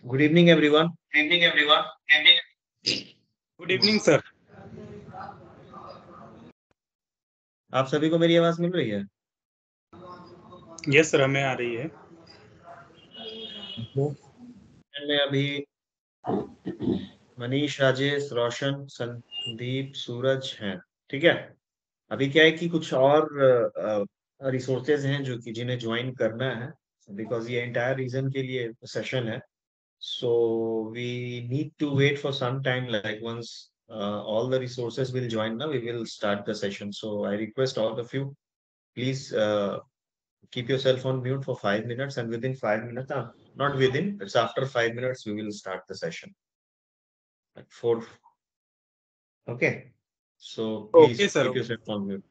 Good evening, everyone. Evening, everyone. Evening. Good evening sir. आप सभी को मेरी आवाज मिल रही है? यस सर, हमें आ रही है। मैं अभी मनीष, राजेश, रोशन, संदीप, सूरज हैं। ठीक है। अभी क्या है कि कुछ और रिसोर्सेज हैं जो कि जिन्हें ज्वाइन करना है, बिकॉज ये एंटायर रीजन के लिए सेशन है. So we need to wait for some time. Like once all the resources will join, now we will start the session. So I request all of you, please keep yourself on mute for 5 minutes, and within 5 minutes, not within, it's after 5 minutes, we will start the session. Like four. Okay. So okay please sir. keep yourself on mute.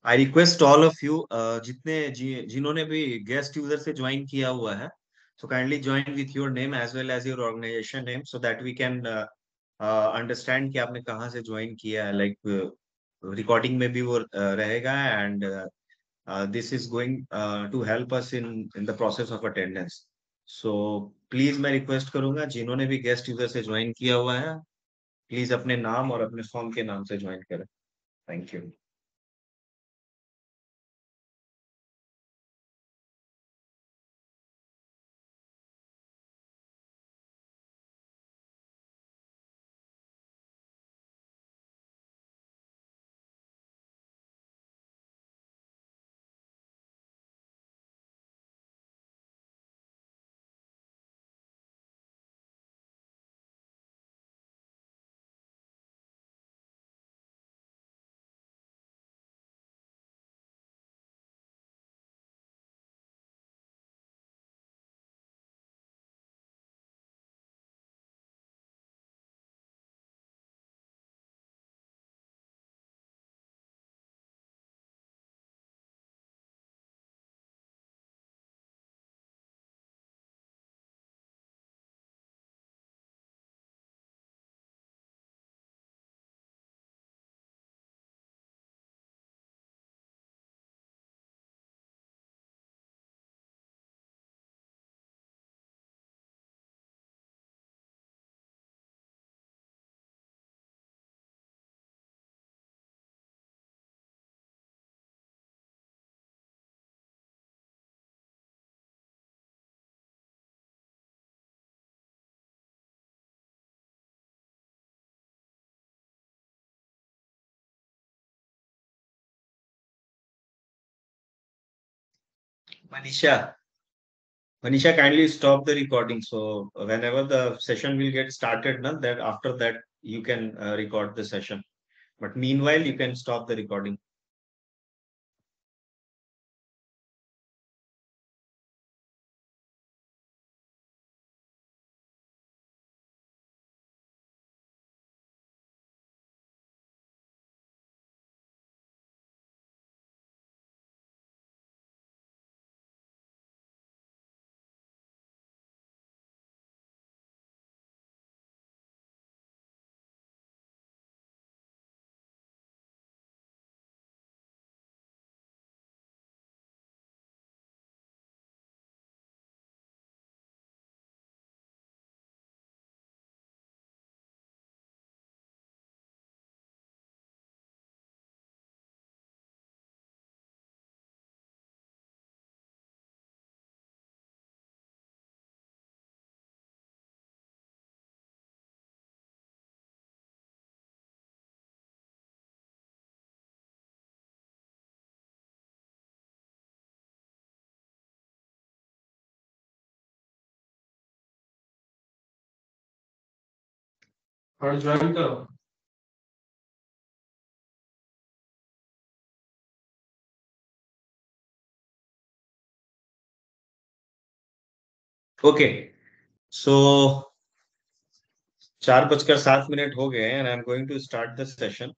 I request all of you, जिन्होंने भी guest user से join किया हुआ है, so kindly join with your name as well as your organization name, so that we can understand कि आपने कहाँ से ज्वाइन किया है. Like रिकॉर्डिंग में भी वो रहेगा, and this is going to help us in the process of attendance. So please मैं रिक्वेस्ट करूंगा, जिन्होंने भी गेस्ट यूजर से ज्वाइन किया हुआ है, प्लीज अपने नाम और अपने फॉर्म के नाम से ज्वाइन करें. Thank you. Manisha, Manisha, kindly stop the recording. So whenever the session will get started, na, that after that you can record the session. But meanwhile, you can stop the recording. और join करो। Okay. So 4:07 हो गए हैं and I'm going to start the session.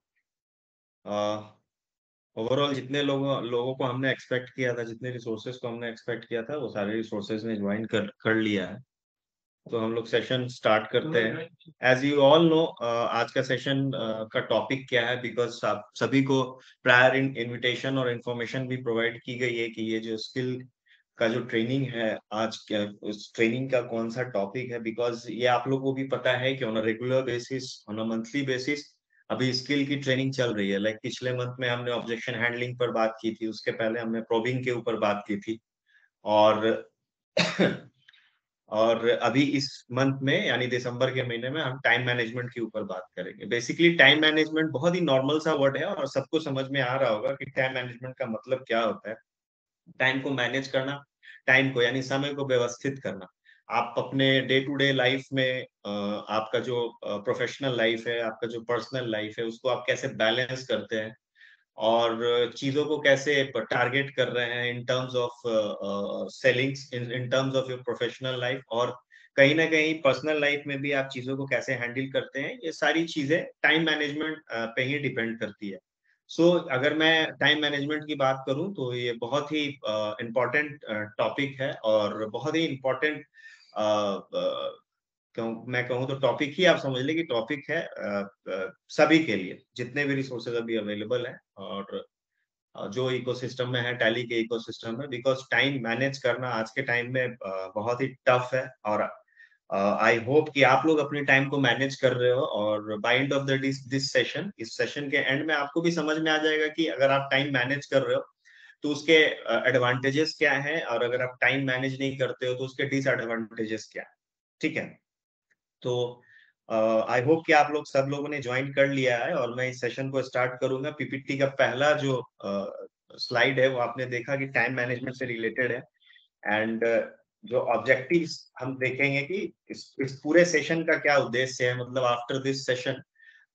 Overall जितने लोगों को हमने expect किया था, जितने रिसोर्सेज को हमने एक्सपेक्ट किया था, वो सारे रिसोर्सेज ने ज्वाइन कर लिया है। तो हम लोग सेशन स्टार्ट करते हैं। एज यू ऑल नो, आज का सेशन का टॉपिक क्या है, बिकॉज आप सभी को प्रायर इनविटेशन और इन्फॉर्मेशन भी प्रोवाइड की गई है कि ये जो स्किल का जो ट्रेनिंग है आज, क्या उस ट्रेनिंग का कौन सा टॉपिक है, बिकॉज ये आप लोगों को भी पता है कि on a regular basis, on a monthly basis अभी स्किल की ट्रेनिंग चल रही है। लाइक पिछले मंथ में हमने ऑब्जेक्शन हैंडलिंग पर बात की थी, उसके पहले हमने प्रोबिंग के ऊपर बात की थी, और और अभी इस मंथ में यानी दिसंबर के महीने में हम टाइम मैनेजमेंट के ऊपर बात करेंगे। बेसिकली टाइम मैनेजमेंट बहुत ही नॉर्मल सा वर्ड है और सबको समझ में आ रहा होगा कि टाइम मैनेजमेंट का मतलब क्या होता है। टाइम को मैनेज करना, टाइम को यानी समय को व्यवस्थित करना। आप अपने डे टू डे लाइफ में आपका जो प्रोफेशनल लाइफ है, आपका जो पर्सनल लाइफ है, उसको आप कैसे बैलेंस करते हैं और चीजों को कैसे टारगेट कर रहे हैं in terms of ceilings, in terms of your professional life, और कहीं ना कहीं पर्सनल लाइफ में भी आप चीजों को कैसे हैंडल करते हैं। ये सारी चीजें टाइम मैनेजमेंट पे ही डिपेंड करती है। अगर मैं टाइम मैनेजमेंट की बात करूं तो ये बहुत ही इम्पोर्टेंट टॉपिक है और बहुत ही इम्पोर्टेंट, मैं कहूँ तो टॉपिक ही आप समझ लें कि टॉपिक है सभी के लिए, जितने भी रिसोर्सेज अभी अवेलेबल है और जो इकोसिस्टम में है, टैली के इकोसिस्टम में, बिकॉज टाइम मैनेज करना आज के टाइम में बहुत ही टफ है। और आई होप कि आप लोग अपने टाइम को मैनेज कर रहे हो, और by end of the this session, इस सेशन के एंड में आपको भी समझ में आ जाएगा कि अगर आप टाइम मैनेज कर रहे हो तो उसके एडवांटेजेस क्या है, और अगर आप टाइम मैनेज नहीं करते हो तो उसके डिसएडवांटेजेस क्या है। ठीक है। तो आई होप कि आप लोग सब लोगों ने ज्वाइन कर लिया है और मैं इस सेशन को स्टार्ट करूंगा। पीपीटी का पहला जो स्लाइड है वो आपने देखा कि टाइम मैनेजमेंट से रिलेटेड है, एंड जो ऑब्जेक्टिव्स हम देखेंगे कि इस पूरे सेशन का क्या उद्देश्य है, मतलब आफ्टर दिस सेशन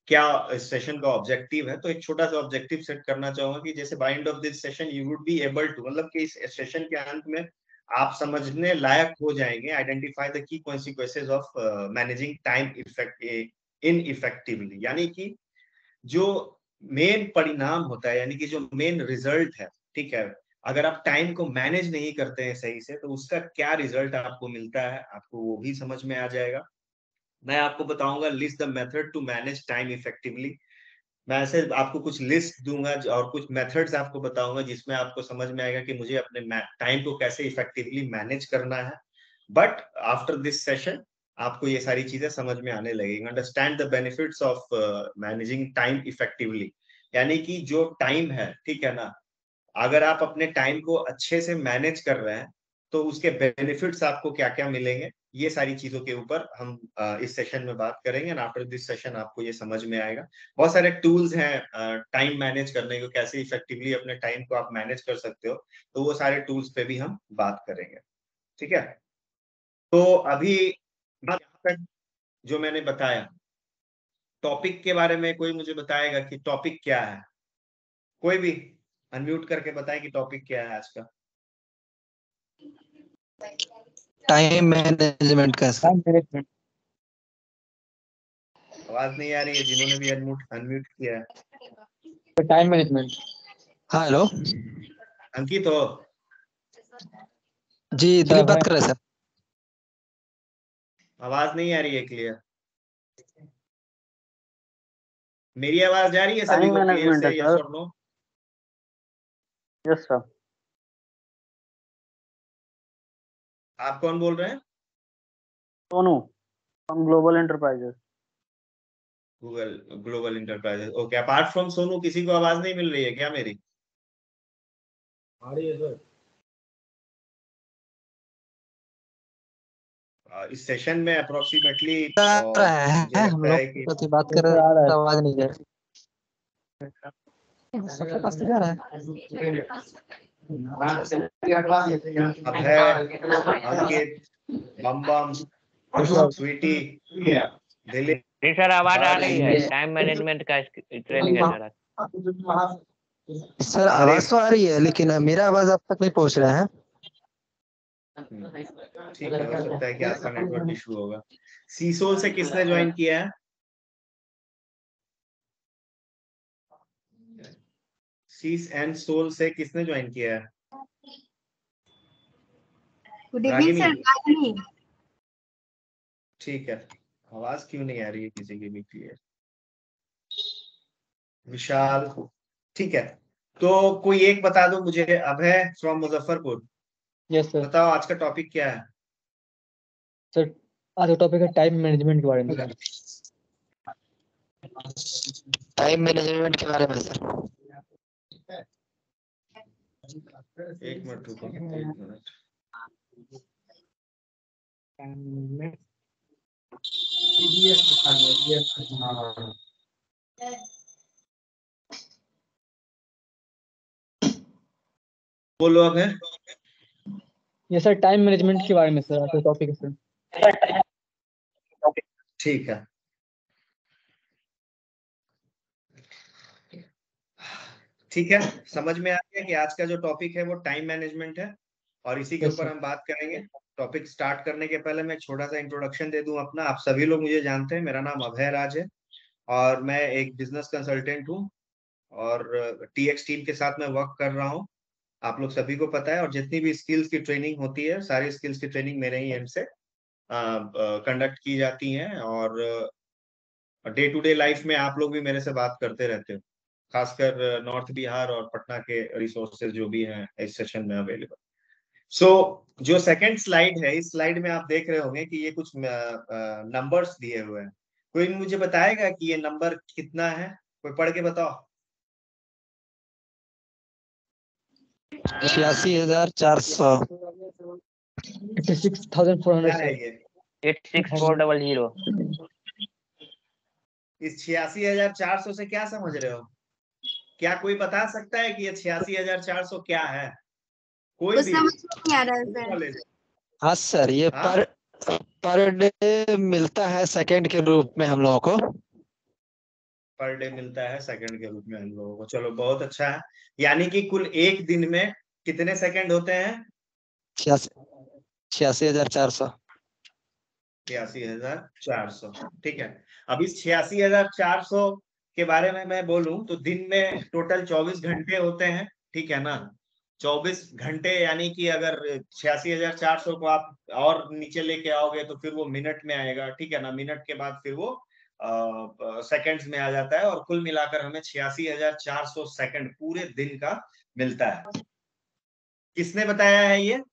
क्या इस सेशन का ऑब्जेक्टिव है। तो एक छोटा सा ऑब्जेक्टिव सेट करना चाहूंगा कि जैसे by end of this session you would be able to, मतलब कि इस सेशन के अंत में आप समझने लायक हो जाएंगे, identify the key consequences of managing time effect in effectively, यानी कि जो मेन परिणाम होता है, यानी कि जो मेन रिजल्ट है, ठीक है, अगर आप टाइम को मैनेज नहीं करते हैं सही से तो उसका क्या रिजल्ट आपको मिलता है, आपको वो भी समझ में आ जाएगा। मैं आपको बताऊंगा list the method to manage time effectively. मैं ऐसे आपको कुछ लिस्ट दूंगा और कुछ मेथड्स आपको बताऊंगा जिसमें आपको समझ में आएगा कि मुझे अपने टाइम को कैसे इफेक्टिवली मैनेज करना है। बट आफ्टर दिस सेशन आपको ये सारी चीजें समझ में आने लगेंगी। Understand the benefits of managing time effectively, यानी कि जो टाइम है, ठीक है ना, अगर आप अपने टाइम को अच्छे से मैनेज कर रहे हैं तो उसके बेनिफिट्स आपको क्या क्या मिलेंगे, ये सारी चीजों के ऊपर हम इस सेशन में बात करेंगे। एंड आफ्टर दिस सेशन आपको ये समझ में आएगा। बहुत सारे टूल्स हैं टाइम मैनेज करने को, कैसे इफेक्टिवली अपने टाइम को आप मैनेज कर सकते हो, तो वो सारे टूल्स पे भी हम बात करेंगे। ठीक है, तो अभी यहाँ तक जो मैंने बताया टॉपिक के बारे में, कोई मुझे बताएगा कि टॉपिक क्या है? कोई भी अनम्यूट करके बताए कि टॉपिक क्या है आज का। टाइम मैनेजमेंट का सर। आवाज नहीं आ रही है जिन्होंने भी अनम्यूट अनम्यूट किया है। Time management. हाँ हेलो अंकित हो? जी, दिलीप बात कर रहे हैं सर। आवाज नहीं आ रही है क्लियर। मेरी आवाज जा रही है सभी को क्लियर से? यस और नो? Yes sir. आप कौन बोल रहे हैं? Sonu from global enterprises. Google global enterprises. Okay, apart from Sonu किसी को आवाज नहीं मिल रही है क्या मेरी? आ रही है सर। इस सेशन में अप्रोक्सीमेटली है हम लोग कि तो बात कर रहे हैं, आवाज नहीं जा रही। सबके पास तो जा रहा है। अब है अंकित, बम स्वीटी, दिलीप। जी सर, आवाज आ रही है। टाइम मैनेजमेंट का ट्रेनिंग है सर। सर आवाज तो आ रही है, लेकिन मेरा आवाज आप तक नहीं पहुंच रहा है। ठीक है, हो सकता है कि आपका नेटवर्क इशू होगा। सीसोल से किसने ज्वाइन किया है? सीस एंड सोल से किसने ज्वाइन किया है? Good evening sir. रागिनी। ठीक है, आवाज क्यों नहीं आ रही है किसी की भी क्लियर? विशाल, ठीक है। तो कोई एक बता दो मुझे। अभय फ्रॉम मुजफ्फरपुर, यस सर। बताओ आज का टॉपिक क्या है? सर आज का टॉपिक है टाइम मैनेजमेंट के बारे में सर। टाइम मैनेजमेंट के बारे में सर। एक मिनट रुको, एक मिनट। बोलो अभय। ये सर टाइम मैनेजमेंट के बारे में सर आज का टॉपिक है सर। ठीक है, ठीक है, समझ में आ गया कि आज का जो टॉपिक है वो टाइम मैनेजमेंट है और इसी के Yes, ऊपर sir. हम बात करेंगे। टॉपिक स्टार्ट करने के पहले मैं छोटा सा इंट्रोडक्शन दे दूं अपना। आप सभी लोग मुझे जानते हैं, मेरा नाम अभय राज है और मैं एक बिजनेस कंसल्टेंट हूं और टीएक्स टीम के साथ मैं वर्क कर रहा हूं। आप लोग सभी को पता है, और जितनी भी स्किल्स की ट्रेनिंग होती है, सारी स्किल्स की ट्रेनिंग मेरे ही एंड से कंडक्ट की जाती है। और डे टू डे लाइफ में आप लोग भी मेरे से बात करते रहते हो, खासकर नॉर्थ बिहार और पटना के रिसोर्सेज जो भी हैं इस सेशन में अवेलेबल। सो जो सेकंड स्लाइड है, इस स्लाइड में आप देख रहे होंगे कि ये कुछ नंबर्स दिए हुए हैं। कोई मुझे बताएगा कि ये नंबर कितना है? कोई पढ़ के बताओ। 86,400। 86,400 क्या है सर। ये? 86400। इस 86,400 से क्या समझ रहे हो? क्या कोई बता सकता है कि ये 86,400 क्या है? कोई कुछ भी समझ में नहीं आ रहा है सर। नॉलेज? हाँ सर, ये हाँ? पर डे मिलता है सेकंड के रूप में हम लोगों को। पर डे मिलता है सेकंड के रूप में हम लोगों को। चलो बहुत अच्छा है। यानी कि कुल एक दिन में कितने सेकंड होते हैं? 86,400। 86,400। ठीक है, अब इस 86,400 के बारे में मैं बोलूं तो दिन में टोटल 24 घंटे होते हैं। ठीक है ना? 24 घंटे, यानी कि अगर 86,400 को आप और नीचे लेके आओगे तो फिर वो मिनट में आएगा। ठीक है ना? मिनट के बाद फिर वो सेकंड्स में आ जाता है और कुल मिलाकर हमें 86,400 सेकंड पूरे दिन का मिलता है। किसने बताया है ये?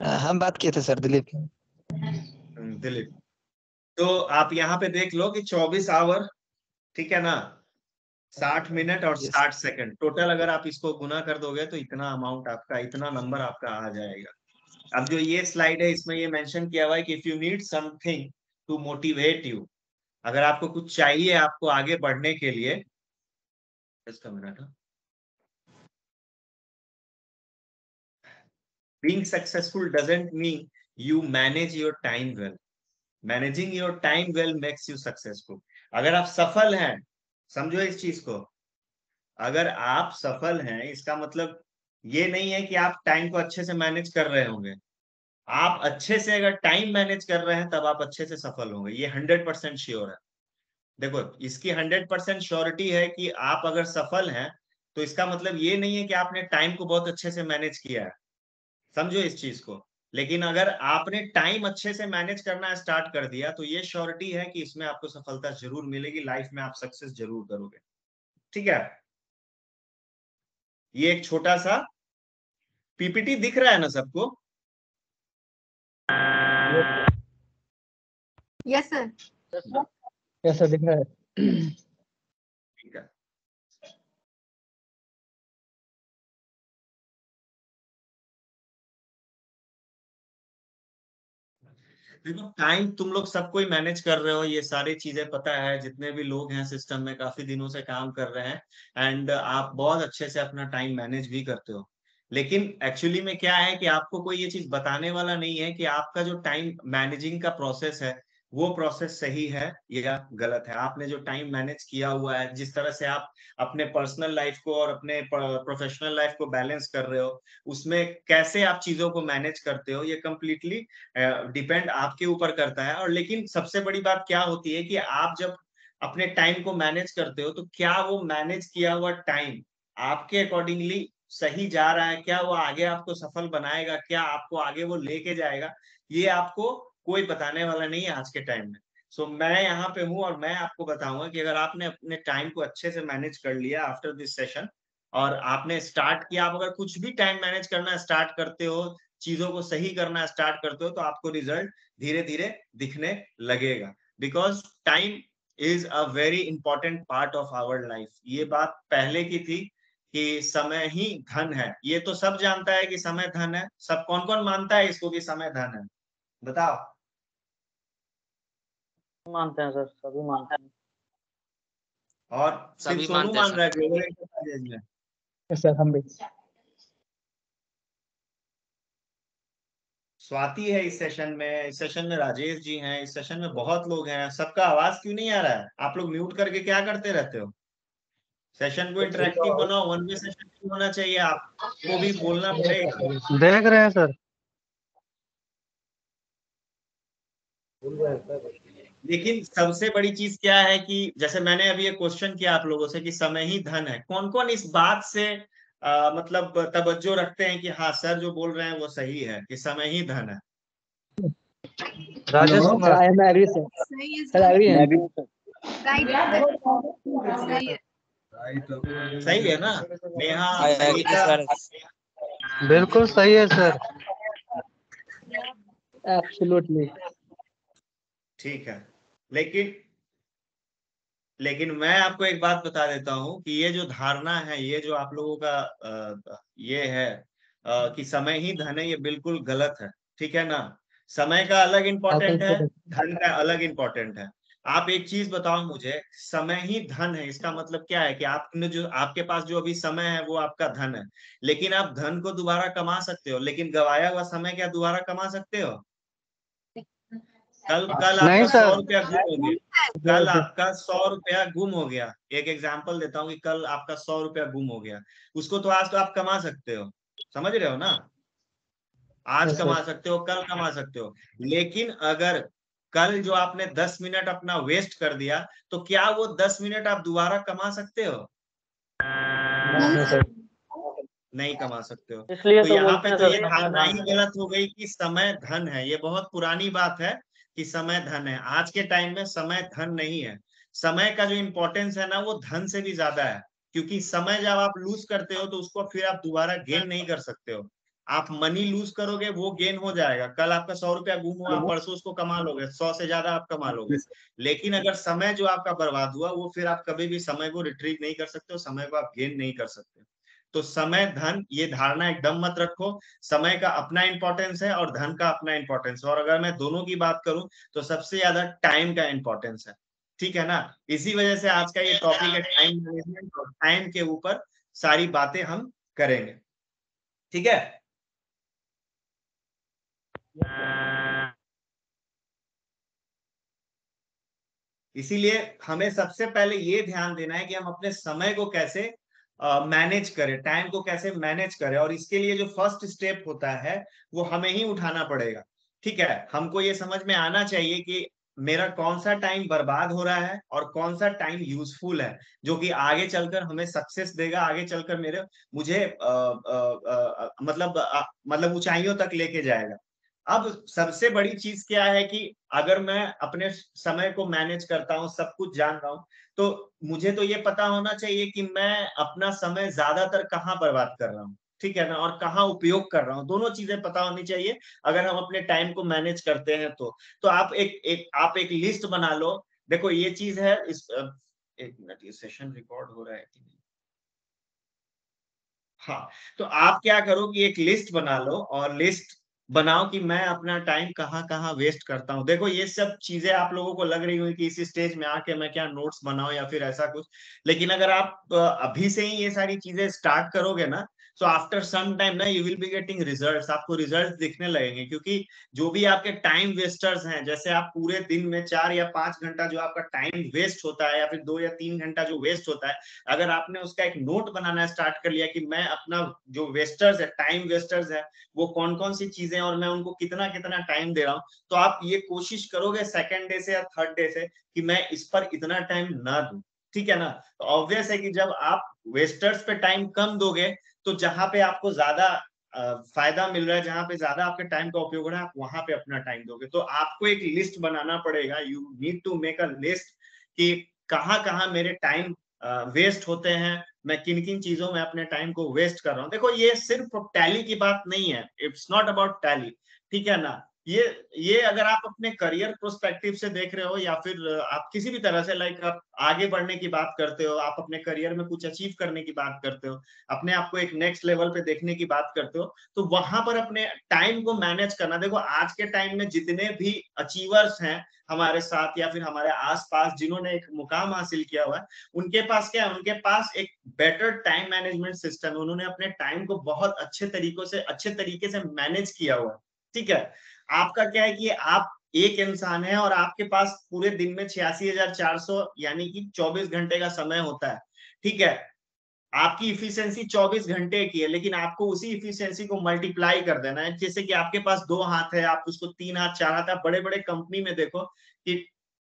हम बात किए थे सर, दिलीप। दिलीप। तो आप यहाँ पे देख लो कि 24 आवर, ठीक है ना, 60 मिनट और Yes. 60 second total. अगर आप इसको गुना कर दोगे तो इतना अमाउंट आपका, इतना नंबर आपका आ जाएगा। अब जो ये स्लाइड है इसमें ये मेंशन किया हुआ है कि if you need something to motivate you, अगर आपको कुछ चाहिए आपको आगे बढ़ने के लिए, इसका minute, being successful doesn't mean you manage your time well. Managing your time well makes you successful. अगर आप सफल हैं, समझो इस चीज को, अगर आप सफल हैं इसका मतलब ये नहीं है कि आप टाइम को अच्छे से मैनेज कर रहे होंगे। आप अच्छे से अगर टाइम मैनेज कर रहे हैं तब आप अच्छे से सफल होंगे, ये 100% श्योर है। देखो इसकी 100% श्योरिटी है कि आप अगर सफल हैं तो इसका मतलब ये नहीं है कि आपने टाइम को बहुत अच्छे से मैनेज किया है, समझो इस चीज को। लेकिन अगर आपने टाइम अच्छे से मैनेज करना स्टार्ट कर दिया तो ये श्योरिटी है कि इसमें आपको सफलता जरूर मिलेगी, लाइफ में आप सक्सेस जरूर करोगे। ठीक है, ये एक छोटा सा पीपीटी दिख रहा है ना सबको? Yes, sir. Yes, sir, दिख रहा है। ठीक है, देखो टाइम तुम लोग सबको ही मैनेज कर रहे हो, ये सारी चीजें पता है, जितने भी लोग हैं सिस्टम में काफी दिनों से काम कर रहे हैं, एंड आप बहुत अच्छे से अपना टाइम मैनेज भी करते हो। लेकिन एक्चुअली में क्या है कि आपको कोई ये चीज बताने वाला नहीं है कि आपका जो टाइम मैनेजिंग का प्रोसेस है वो प्रोसेस सही है या गलत है। आपने जो टाइम मैनेज किया हुआ है, जिस तरह से आप अपने पर्सनल लाइफ को और अपने प्रोफेशनल लाइफ को बैलेंस कर रहे हो, उसमें कैसे आप चीजों को मैनेज करते हो, ये कम्प्लीटली डिपेंड आपके ऊपर करता है। और लेकिन सबसे बड़ी बात क्या होती है कि आप जब अपने टाइम को मैनेज करते हो तो क्या वो मैनेज किया हुआ टाइम आपके अकॉर्डिंगली सही जा रहा है, क्या वो आगे आपको सफल बनाएगा, क्या आपको आगे वो लेके जाएगा, ये आपको कोई बताने वाला नहीं है आज के टाइम में। सो मैं यहाँ पे हूँ और मैं आपको बताऊंगा कि अगर आपने अपने टाइम को अच्छे से मैनेज कर लिया आफ्टर दिस सेशन और आपने स्टार्ट किया, आप अगर कुछ भी टाइम मैनेज करना स्टार्ट करते हो, चीजों को सही करना स्टार्ट करते हो, तो आपको रिजल्ट धीरे धीरे दिखने लगेगा। Because time is a very important part of our life. ये बात पहले की थी कि समय ही धन है, ये तो सब जानता है कि समय धन है। सब कौन कौन मानता है इसको कि समय धन है, बताओ? मानते हैं सर, सभी मानते हैं। और सिर्फ सभी सोनू मानते हैं मान सर। रहा है ग्लोबल एंटरप्राइजेज में? Yes, sir, हम भी। स्वाति है इस सेशन में, इस सेशन में राजेश जी हैं, इस सेशन में बहुत लोग हैं। सबका आवाज क्यों नहीं आ रहा है? आप लोग म्यूट करके क्या करते रहते हो? सेशन को इंटरेक्टिव बनाओ, वन वे सेशन नहीं होना चाहिए, आपको भी बोलना पड़ेगा। देख रहे हैं सर। लेकिन सबसे बड़ी चीज क्या है कि जैसे मैंने अभी एक क्वेश्चन किया आप लोगों से कि समय ही धन है, कौन कौन इस बात से मतलब तवज्जो रखते हैं कि हाँ सर जो बोल रहे हैं वो सही है कि समय ही धन है? Rajesh Sir, Kumar. I am agree, sir. सही है Sir, सर। agree हैं। राइट सही है ना? Neha, I agree, Sarita, sir. बिल्कुल सही है सर। Absolutely. ठीक है। लेकिन मैं आपको एक बात बता देता हूँ कि ये जो धारणा है, ये जो आप लोगों का ये है कि समय ही धन है, ये बिल्कुल गलत है। ठीक है ना? समय का अलग इम्पोर्टेंट है, धन का अलग इम्पोर्टेंट है। आप एक चीज बताओ मुझे, समय ही धन है इसका मतलब क्या है कि आपने जो आपके पास जो अभी समय है वो आपका धन है। लेकिन आप धन को दोबारा कमा सकते हो, लेकिन गवाया हुआ समय क्या दोबारा कमा सकते हो? कल नहीं आपका सर। 100 रुपया गुम हो गया, कल आपका 100 रुपया गुम हो गया, एक एग्जांपल देता हूँ कि कल आपका 100 रुपया गुम हो गया, उसको तो आज तो आप कमा सकते हो, समझ रहे हो ना? आज कमा सकते हो, कल कमा सकते हो। लेकिन अगर कल जो आपने 10 मिनट अपना वेस्ट कर दिया तो क्या वो 10 मिनट आप दोबारा कमा सकते हो? नहीं, sir. नहीं कमा सकते हो। इसलिए तो तो यहाँ बोलते पे हैं तो सर ये समय धारणा धन ही है। गलत हो गई कि समय धन है। ये बहुत पुरानी बात है कि समय धन है। आज के टाइम में समय धन नहीं है। समय का जो इम्पोर्टेंस है ना वो धन से भी ज्यादा है, क्योंकि समय जब आप लूज करते हो तो उसको फिर आप दोबारा गेन नहीं कर सकते हो। आप मनी लूज करोगे वो गेन हो जाएगा, कल आपका 100 रुपया गुम हुआ, परसों उसको कमा लोगे, 100 से ज्यादा आप कमा लोगे। लेकिन अगर समय जो आपका बर्बाद हुआ वो फिर आप कभी भी समय को रिट्रीव नहीं कर सकते हो, समय को आप गेन नहीं कर सकते। तो समय धन ये धारणा एकदम मत रखो। समय का अपना इंपॉर्टेंस है और धन का अपना इंपॉर्टेंस है, और अगर मैं दोनों की बात करूं तो सबसे ज्यादा टाइम का इंपॉर्टेंस है। ठीक है ना? इसी वजह से आज का ये टॉपिक है टाइम मैनेजमेंट, और टाइम के ऊपर सारी बातें हम करेंगे। ठीक है? इसीलिए हमें सबसे पहले ये ध्यान देना है कि हम अपने समय को कैसे मैनेज करें, टाइम को कैसे मैनेज करें, और इसके लिए जो फर्स्ट स्टेप होता है वो हमें ही उठाना पड़ेगा। ठीक है? हमको ये समझ में आना चाहिए कि मेरा कौन सा टाइम बर्बाद हो रहा है और कौन सा टाइम यूजफुल है, जो कि आगे चलकर हमें सक्सेस देगा, आगे चलकर मुझे मतलब ऊंचाइयों तक लेके जाएगा। अब सबसे बड़ी चीज क्या है कि अगर मैं अपने समय को मैनेज करता हूँ, सब कुछ जान रहा हूँ, तो मुझे तो ये पता होना चाहिए कि मैं अपना समय ज्यादातर कहाँ बर्बाद कर रहा हूँ। ठीक है ना? और कहाँ उपयोग कर रहा हूँ, दोनों चीजें पता होनी चाहिए अगर हम अपने टाइम को मैनेज करते हैं तो आप एक लिस्ट बना लो। देखो ये चीज है, एक मिनट, ये सेशन रिकॉर्ड हो रहा है कि नहीं? हाँ, तो आप क्या करो कि एक लिस्ट बना लो, और लिस्ट बनाओ कि मैं अपना टाइम कहाँ कहाँ वेस्ट करता हूँ। देखो ये सब चीजें आप लोगों को लग रही हुई कि इसी स्टेज में आके मैं क्या नोट्स बनाऊं या फिर ऐसा कुछ, लेकिन अगर आप अभी से ही ये सारी चीजें स्टार्ट करोगे ना, तो आफ्टर सम टाइम ना you will be getting results, आपको रिजल्ट्स दिखने लगेंगे। क्योंकि जो भी आपके टाइम वेस्टर्स हैं, जैसे आप पूरे दिन में 4 या 5 घंटा जो आपका टाइम वेस्ट होता है, या फिर 2 या 3 घंटा जो वेस्ट होता है, अगर आपने उसका एक नोट बनाना स्टार्ट कर लिया कि मैं अपना जो वेस्टर्स है, टाइम वेस्टर्स है, वो कौन कौन सी चीजें और मैं उनको कितना कितना टाइम दे रहा हूँ, तो आप ये कोशिश करोगे सेकंड डे से या थर्ड डे से कि मैं इस पर इतना टाइम ना दूं। ठीक है ना? तो ऑब्वियस है कि जब आप वेस्टर्स पे टाइम कम दोगे, तो जहां पे आपको ज्यादा फायदा मिल रहा है, जहां पे ज्यादा आपके टाइम का उपयोग हो रहा है, आप वहां पे अपना टाइम दोगे। तो आपको एक लिस्ट बनाना पड़ेगा, you need to make a list कि कहाँ कहाँ मेरे टाइम वेस्ट होते हैं, मैं किन किन चीजों में अपने टाइम को वेस्ट कर रहा हूँ। देखो ये सिर्फ टैली की बात नहीं है, इट्स नॉट अबाउट टैली। ठीक है ना? ये अगर आप अपने करियर प्रोस्पेक्टिव से देख रहे हो, या फिर आप किसी भी तरह से लाइक आप आगे बढ़ने की बात करते हो, आप अपने करियर में कुछ अचीव करने की बात करते हो, अपने आप को एक नेक्स्ट लेवल पे देखने की बात करते हो, तो वहां पर अपने टाइम को मैनेज करना। देखो आज के टाइम में जितने भी अचीवर्स हैं हमारे साथ या फिर हमारे आसपास, जिन्होंने एक मुकाम हासिल किया हुआ है, उनके पास क्या है? उनके पास एक बेटर टाइम मैनेजमेंट सिस्टम है। उन्होंने अपने टाइम को बहुत अच्छे तरीके से मैनेज किया हुआ है। ठीक है? आपका क्या है कि आप एक इंसान है और आपके पास पूरे दिन में 86,400 यानी कि 24 घंटे का समय होता है। ठीक है? आपकी इफिशियंसी 24 घंटे की है, लेकिन आपको उसी इफिशियंसी को मल्टीप्लाई कर देना है। जैसे कि आपके पास 2 हाथ है, आप उसको 3 हाथ 4 हाथ, आप बड़े बड़े कंपनी में देखो कि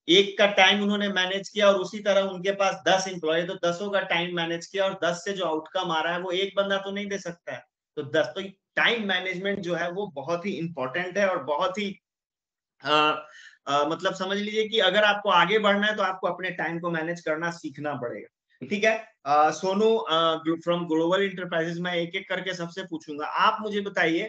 एक का टाइम उन्होंने मैनेज किया, और उसी तरह उनके पास 10 एम्प्लॉय, तो 10 का टाइम मैनेज किया, और 10 से जो आउटकम आ रहा है वो एक बंदा तो नहीं दे सकता है। तो 10 तो टाइम मैनेजमेंट जो है वो बहुत ही इंपॉर्टेंट है, और बहुत ही मतलब समझ लीजिए कि अगर आपको आगे बढ़ना है तो आपको अपने टाइम को मैनेज करना सीखना पड़ेगा। ठीक है? सोनू फ्रॉम ग्लोबल इंटरप्राइजेस, मैं एक एक करके सबसे पूछूंगा। आप मुझे बताइए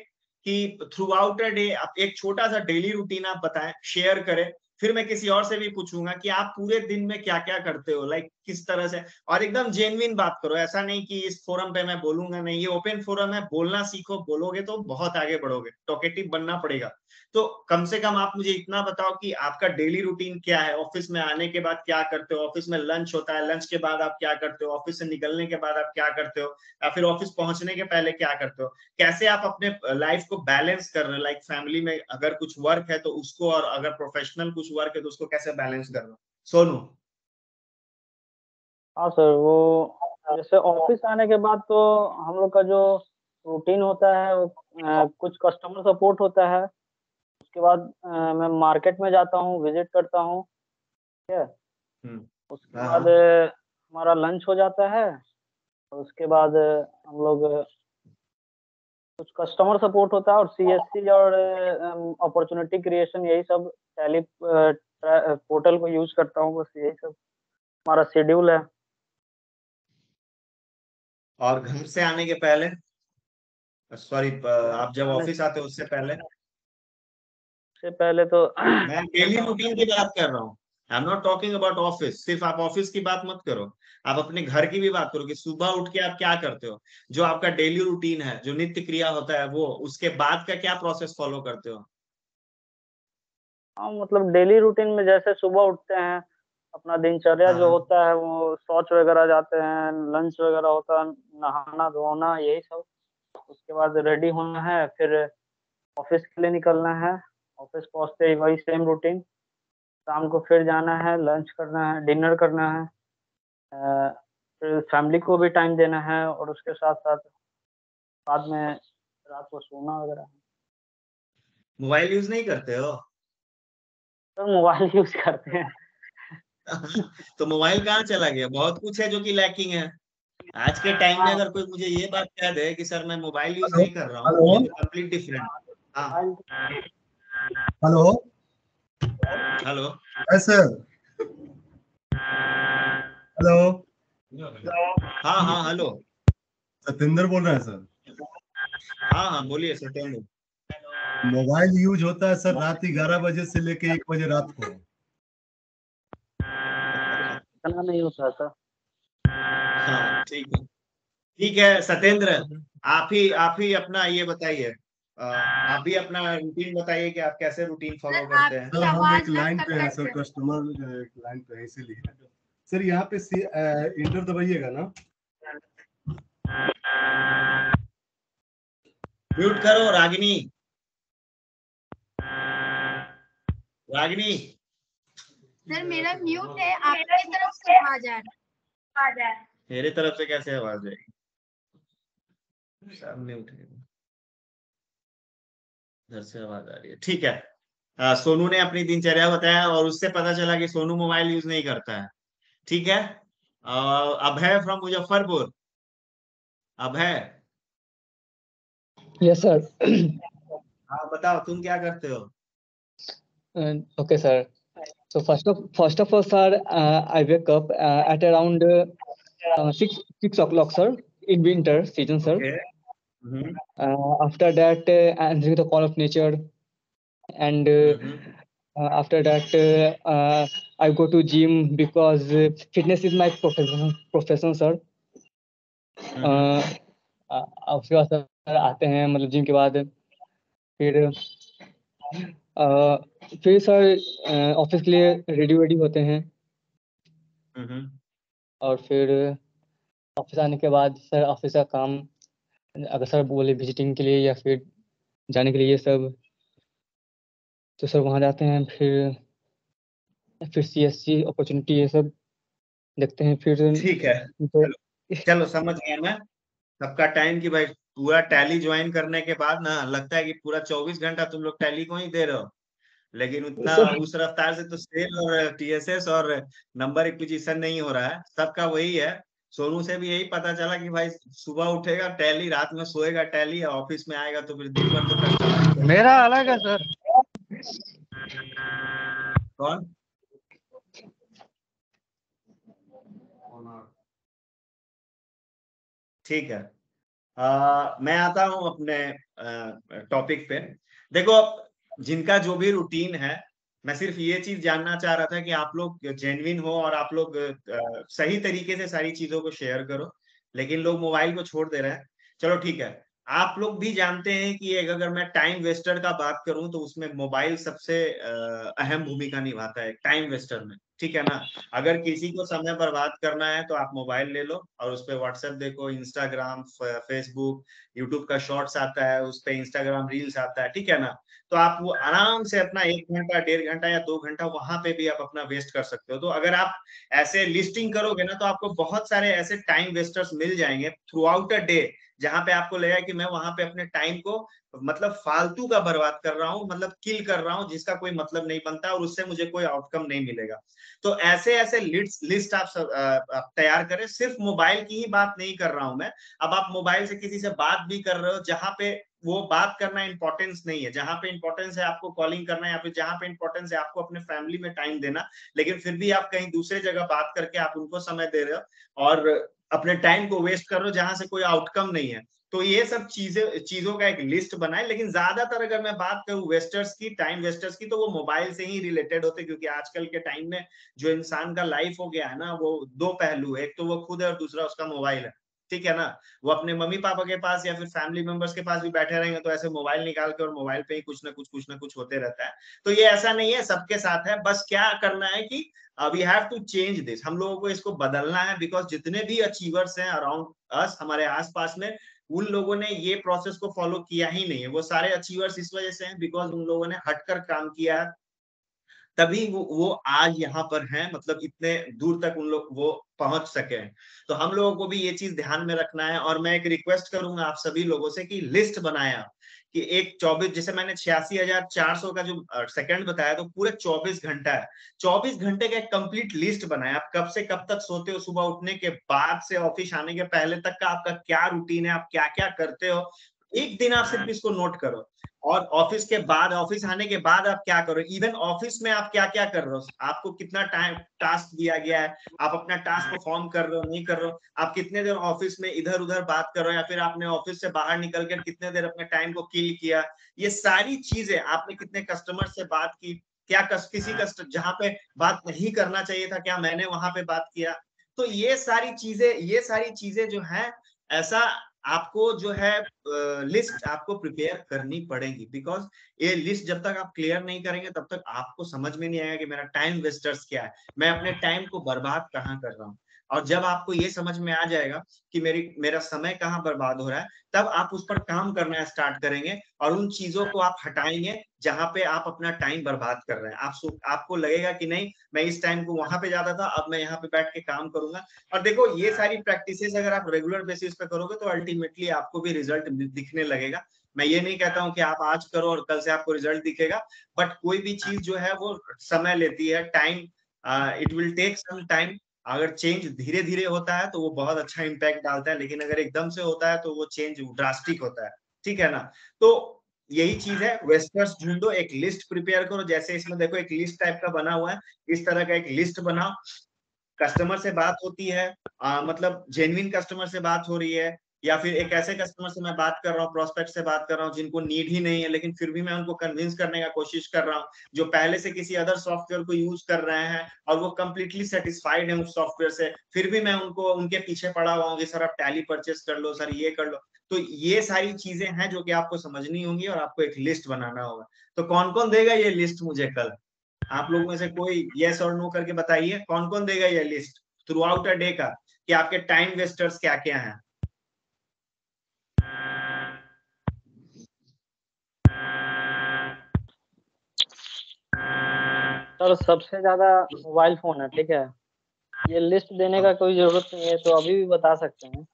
कि थ्रू आउट अ डे आप एक छोटा सा डेली रूटीन आप बताएं, शेयर करें। फिर मैं किसी और से भी पूछूंगा कि आप पूरे दिन में क्या क्या करते हो, लाइक किस तरह से, और एकदम जेन्युइन बात करो। ऐसा नहीं कि इस फोरम पे मैं बोलूंगा, नहीं, ये ओपन फोरम है, बोलना सीखो, बोलोगे तो बहुत आगे बढ़ोगे, टॉकेटिव बनना पड़ेगा। तो कम से कम आप मुझे इतना बताओ कि आपका डेली रूटीन क्या है, ऑफिस में आने के बाद क्या करते हो, ऑफिस में लंच होता है, लंच के बाद आप क्या करते हो, ऑफिस से निकलने के बाद आप क्या करते हो, या फिर ऑफिस पहुंचने के पहले क्या करते हो, कैसे आप अपने लाइफ को बैलेंस कर रहे हो, लाइक फैमिली में अगर कुछ वर्क है तो उसको, और अगर प्रोफेशनल कुछ वर्क है तो उसको कैसे बैलेंस कर रहे हो? सोनू। हाँ सर, वो जैसे ऑफिस आने के बाद तो हम लोग का जो रूटीन होता है वो कुछ कस्टमर सपोर्ट होता है। उसके बाद मैं मार्केट में जाता हूँ, विजिट करता हूँ। ठीक है? उसके हाँ बाद हमारा लंच हो जाता है, और उसके बाद हम लोग कुछ कस्टमर सपोर्ट होता है, और सीएससी और अपॉर्चुनिटी क्रिएशन, यही सब टैली पोर्टल को यूज करता हूँ। बस यही सब हमारा शेड्यूल है। और घर से आने के पहले? सॉरी, आप जब ऑफिस आते हो उससे पहले? तो मैं डेली रूटीन की बात कर रहा हूँ। I am not talking about office. सिर्फ आप ऑफिस की बात मत करो, आप अपने घर की भी बात करो कि सुबह उठ के आप क्या करते हो, जो आपका डेली रूटीन है, जो नित्य क्रिया होता है, वो उसके बाद का क्या प्रोसेस फॉलो करते हो? हाँ मतलब डेली रूटीन में जैसे सुबह उठते हैं, अपना दिनचर्या जो हाँ होता है वो शौच वगैरह जाते हैं, लंच वगैरह होता है, नहाना धोना यही सब। उसके बाद रेडी होना है, फिर ऑफिस के लिए निकलना है। ऑफिस पहुंचते ही वही सेम रूटीन। शाम को फिर जाना है, लंच करना है, डिनर करना है, फिर फैमिली को भी टाइम देना है, और उसके साथ साथ बाद में रात को सोना वगैरह। मोबाइल यूज नहीं करते हो? तो मोबाइल यूज करते हैं। तो मोबाइल कहाँ चला गया? बहुत कुछ है जो कि लैकिंग है। आज के टाइम में हाँ, अगर कोई मुझे ये बात कह दे कि सर मैं मोबाइल यूज हेलो नहीं कर रहा हूँ, हेलो ये तो कंप्लीट डिफरेंट। हाँ, मोबाइल हेलो। हेलो। है सर। हेलो। हाँ हाँ, हेलो। सतेंद्र बोल रहे हैं सर। हाँ हाँ, बोलिए सत्येंद्र। मोबाइल यूज होता है सर रात 11 बजे से लेके 1 बजे रात को। इतना नहीं होता था। हाँ ठीक है सत्येंद्र, आप ही अपना ये बताइए, आप भी अपना रूटीन बताइए कि आप कैसे रूटीन फॉलो सर करते हैं। आपकी सर हम एक आवाज ना लाइन कट पे हैं कट सर, के। कस्टमर एक लाइन पे है इसीलिए। सर यहाँ पे इंटर दबाइएगा ना। म्यूट करो रागिनी। रागिनी। सर मेरा म्यूट है, आपकी तरफ से आवाज आ रहा है। मेरे तरफ से कैसे आवाज आएगी? सब म्यूट है, इधर से आवाज आ रही है। ठीक है। सोनू ने अपनी दिनचर्या बताया और उससे पता चला कि सोनू मोबाइल यूज नहीं करता है। ठीक है। Abhay from Muzaffarpur. Abhay, Yes, sir. हाँ बताओ तुम क्या करते हो? Okay, sir. So first of all, sir, I wake up at around 6 o'clock, sir, in winter season, sir. Okay. After that, answering the call of nature, and after that, I go to gym because fitness is my profession, sir. उसके बाद sir आते हैं मतलब gym के बाद, फिर फिर sir office के लिए रेडी होते हैं, और फिर ऑफिस आने के बाद सर ऑफिस का काम, अगर सर बोले विजिटिंग के लिए या फिर जाने के लिए ये सब, तो सर वहाँ जाते हैं, फिर CSC अपॉर्चुनिटी ये सब देखते हैं फिर। ठीक है, तो चलो समझ गया मैं सबका टाइम कि भाई पूरा टैली ज्वाइन करने के बाद ना लगता है कि पूरा 24 घंटा तुम लोग टैली को ही दे रहे हो, लेकिन उतना सर उस रफ्तार से तो सेल और TSS और नंबर एक्विजिशन नहीं हो रहा है। सबका वही है। सोनू से भी यही पता चला कि भाई सुबह उठेगा टैली, रात में सोएगा टैली, ऑफिस में आएगा तो फिर दिन भर तो कस्टमर। मेरा अलग है सर। कौन? ठीक है। मैं आता हूं अपने टॉपिक पे। देखो, जिनका जो भी रूटीन है, मैं सिर्फ ये चीज जानना चाह रहा था कि आप लोग जेन्युइन हो और आप लोग सही तरीके से सारी चीजों को शेयर करो, लेकिन लोग मोबाइल को छोड़ दे रहे हैं। चलो ठीक है। आप लोग भी जानते हैं कि अगर मैं टाइम वेस्टर का बात करूं तो उसमें मोबाइल सबसे अहम भूमिका निभाता है टाइम वेस्टर में। ठीक है ना? अगर किसी को समय बर्बाद करना है तो आप मोबाइल ले लो और उस पर व्हाट्सएप देखो, इंस्टाग्राम, फेसबुक, यूट्यूब का शॉर्ट्स आता है, उस पर इंस्टाग्राम रील्स आता है। ठीक है ना? तो आप वो आराम से अपना 1 घंटा, 1.5 घंटा या 2 घंटा वहां पे भी आप अपना वेस्ट कर सकते हो। तो अगर आप ऐसे लिस्टिंग करोगे ना तो आपको बहुत सारे ऐसे टाइम वेस्टर्स मिल जाएंगे थ्रू आउट अ डे, जहां पे आपको लगेगा कि मैं वहां पे अपने टाइम को मतलब फालतू का बर्बाद कर रहा हूँ, मतलब किल कर रहा हूँ, जिसका कोई मतलब नहीं बनता और उससे मुझे कोई आउटकम नहीं मिलेगा। तो ऐसे ऐसे लिस्ट आप तैयार करें। सिर्फ मोबाइल की ही बात नहीं कर रहा हूं मैं। अब आप मोबाइल से किसी से बात भी कर रहे हो, जहां पे वो बात करना इंपॉर्टेंस नहीं है, जहां पे इंपॉर्टेंस है आपको कॉलिंग करना, या फिर जहां पे इंपॉर्टेंस है आपको अपने फैमिली में टाइम देना, लेकिन फिर भी आप कहीं दूसरे जगह बात करके आप उनको समय दे रहे हो। और अपने टाइम को वेस्ट कर रहे हो जहां से कोई आउटकम नहीं है। तो ये सब चीजों का एक लिस्ट बनाए। लेकिन ज्यादातर अगर मैं बात करूं वेस्टर्स की, टाइम वेस्टर्स की, तो वो मोबाइल से ही रिलेटेड होते, क्योंकि आजकल के टाइम में जो इंसान का लाइफ हो गया है ना, वो दो पहलू है, एक तो वो खुद है और दूसरा उसका मोबाइल है, ठीक है ना। वो अपने मम्मी पापा के पास या फिर फैमिली मेंबर्स के पास भी बैठे रहेंगे तो ऐसे मोबाइल निकाल के और मोबाइल पे ही कुछ ना कुछ होते रहता है। तो ये ऐसा नहीं है, सबके साथ है। बस क्या करना है कि we have to change this, हम लोगों को इसको बदलना है। बिकॉज जितने भी अचीवर्स हैं अराउंड अस, हमारे आसपास में, उन लोगों ने ये प्रोसेस को फॉलो किया ही नहीं है। वो सारे अचीवर्स इस वजह से हैं बिकॉज उन लोगों ने हटकर काम किया है, तभी वो आज यहाँ पर हैं, मतलब इतने दूर तक उन लोग वो पहुंच सके हैं। तो हम लोगों को भी ये चीज ध्यान में रखना है। और मैं एक रिक्वेस्ट करूंगा आप सभी लोगों से कि लिस्ट बनाया कि एक 24, जैसे मैंने 86,400 का जो सेकंड बताया, तो पूरे 24 घंटा है, 24 घंटे का एक कंप्लीट लिस्ट बनाया। आप कब से कब तक सोते हो, सुबह उठने के बाद से ऑफिस आने के पहले तक का आपका क्या रूटीन है, आप क्या क्या करते हो, एक दिन आप सिर्फ इसको नोट करो। और ऑफिस के बाद, ऑफिस आने के बाद आप क्या करो, इवन ऑफिस में आप क्या क्या कर रहे हो, आपको कितना टाइम टास्क दिया गया है, आप अपना टास्क परफॉर्म कर रहे हो नहीं कर रहे हो, आप कितने देर ऑफिस में इधर उधर बात कर रहे हो, या फिर आपने ऑफिस से बाहर निकल कर कितने देर अपने टाइम को किल किया, ये सारी चीजें, आपने कितने कस्टमर से बात की, क्या किसी कस्टमर जहां पे बात नहीं करना चाहिए था, क्या मैंने वहां पे बात किया। तो ये सारी चीजें जो है, ऐसा आपको जो है लिस्ट आपको प्रिपेयर करनी पड़ेगी। बिकॉज ये लिस्ट जब तक आप क्लियर नहीं करेंगे तब तक आपको समझ में नहीं आएगा कि मेरा टाइम वेस्टर्स क्या है, मैं अपने टाइम को बर्बाद कहाँ कर रहा हूँ। और जब आपको ये समझ में आ जाएगा कि मेरा समय कहाँ बर्बाद हो रहा है, तब आप उस पर काम करना स्टार्ट करेंगे और उन चीजों को आप हटाएंगे जहां पे आप अपना टाइम बर्बाद कर रहे हैं। आपको लगेगा कि नहीं, मैं इस टाइम को वहां पे जाता था, अब मैं यहाँ पे बैठ के काम करूंगा। और देखो, ये सारी प्रैक्टिसेस अगर आप रेगुलर बेसिस पे करोगे तो अल्टीमेटली आपको भी रिजल्ट दिखने लगेगा। मैं ये नहीं कहता हूँ कि आप आज करो और कल से आपको रिजल्ट दिखेगा, बट कोई भी चीज जो है वो समय लेती है, time, it will take some time. अगर चेंज धीरे धीरे होता है तो वो बहुत अच्छा इम्पैक्ट डालता है, लेकिन अगर एकदम से होता है तो वो चेंज ड्रास्टिक होता है, ठीक है ना। तो यही चीज है, वेस्टर्स ढूंढो, एक लिस्ट प्रिपेयर करो। जैसे इसमें देखो एक लिस्ट टाइप का बना हुआ है, इस तरह का एक लिस्ट बनाओ। कस्टमर से बात होती है, मतलब जेन्युइन कस्टमर से बात हो रही है, या फिर एक ऐसे कस्टमर से मैं बात कर रहा हूँ, प्रोस्पेक्ट से बात कर रहा हूँ जिनको नीड ही नहीं है, लेकिन फिर भी मैं उनको कन्विंस करने का कोशिश कर रहा हूँ, जो पहले से किसी अदर सॉफ्टवेयर को यूज कर रहे हैं और वो कंप्लीटली सेटिस्फाइड है उस सॉफ्टवेयर से, फिर भी मैं उनके पीछे पड़ा हुआ हूँ कि सर आप टैली परचेस कर लो, सर ये कर लो। तो ये सारी चीजें हैं जो कि आपको समझनी होंगी और आपको एक लिस्ट बनाना होगा। तो कौन कौन देगा ये लिस्ट मुझे कल? आप लोग में से कोई यस और नो करके बताइए, कौन कौन देगा ये list through out a day का, कि आपके टाइम वेस्टर्स क्या क्या हैं। सर सबसे ज्यादा मोबाइल फोन है, ठीक है। ये लिस्ट देने का कोई जरूरत नहीं है, तो अभी भी बता सकते हैं।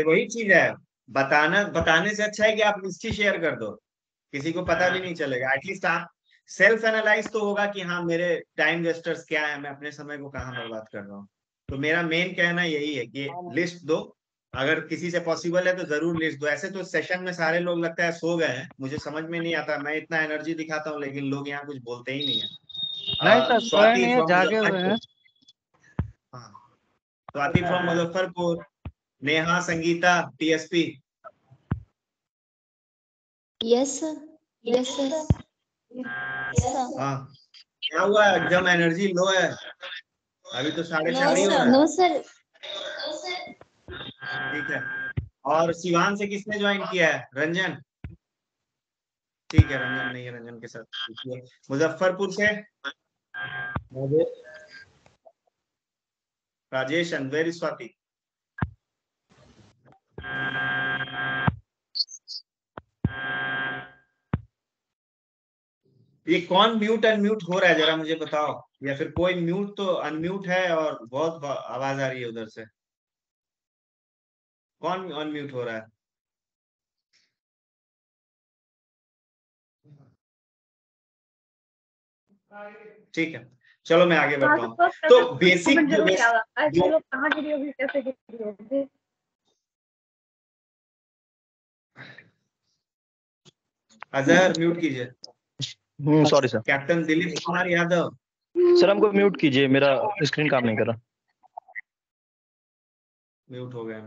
वही चीज है, बताने से अच्छा है कि आप लिस्ट ही शेयर कर दो, किसी को पता भी नहीं चलेगा। एटलीस्ट आप सेल्फ एनालाइज तो होगा कि हाँ मेरे टाइम वेस्टर्स क्या है, मैं अपने समय को कहाँ बर्बाद कर रहा हूँ। तो मेरा मेन कहना यही है कि लिस्ट दो, अगर किसी से पॉसिबल है तो जरूर लिस्ट दो। ऐसे तो सेशन में सारे लोग लगता है सो गए हैं, मुझे समझ में नहीं आता, मैं इतना एनर्जी दिखाता हूँ लेकिन लोग यहाँ कुछ बोलते ही नहीं है। नहीं सर, सोए नहीं है, जागे हुए हैं। Swati from Muzaffarpur, Neha, Sangeeta, TSP. Yes sir, yes sir. हाँ, क्या हुआ, एकदम एनर्जी लो है, अभी तो 4:30 ही हो रहा है। No sir. ठीक है। और सिवान से किसने ज्वाइन किया है? रंजन, ठीक है, रंजन नहीं है, रंजन के साथ। मुजफ्फरपुर से राजेश, एंड वेरी स्वाति। ये कौन म्यूट अनम्यूट हो रहा है जरा मुझे बताओ, या फिर कोई म्यूट तो अनम्यूट है और बहुत आवाज आ रही है उधर से, कौन अनम्यूट हो रहा है? ठीक है, चलो मैं आगे बढ़ता हूँ। तो बेसिक अजहर म्यूट कीजिए। Sorry sir. Captain Dilip Kumar Yadav, sir हमको म्यूट कीजिए, मेरा स्क्रीन काम नहीं कर रहा। म्यूट हो गया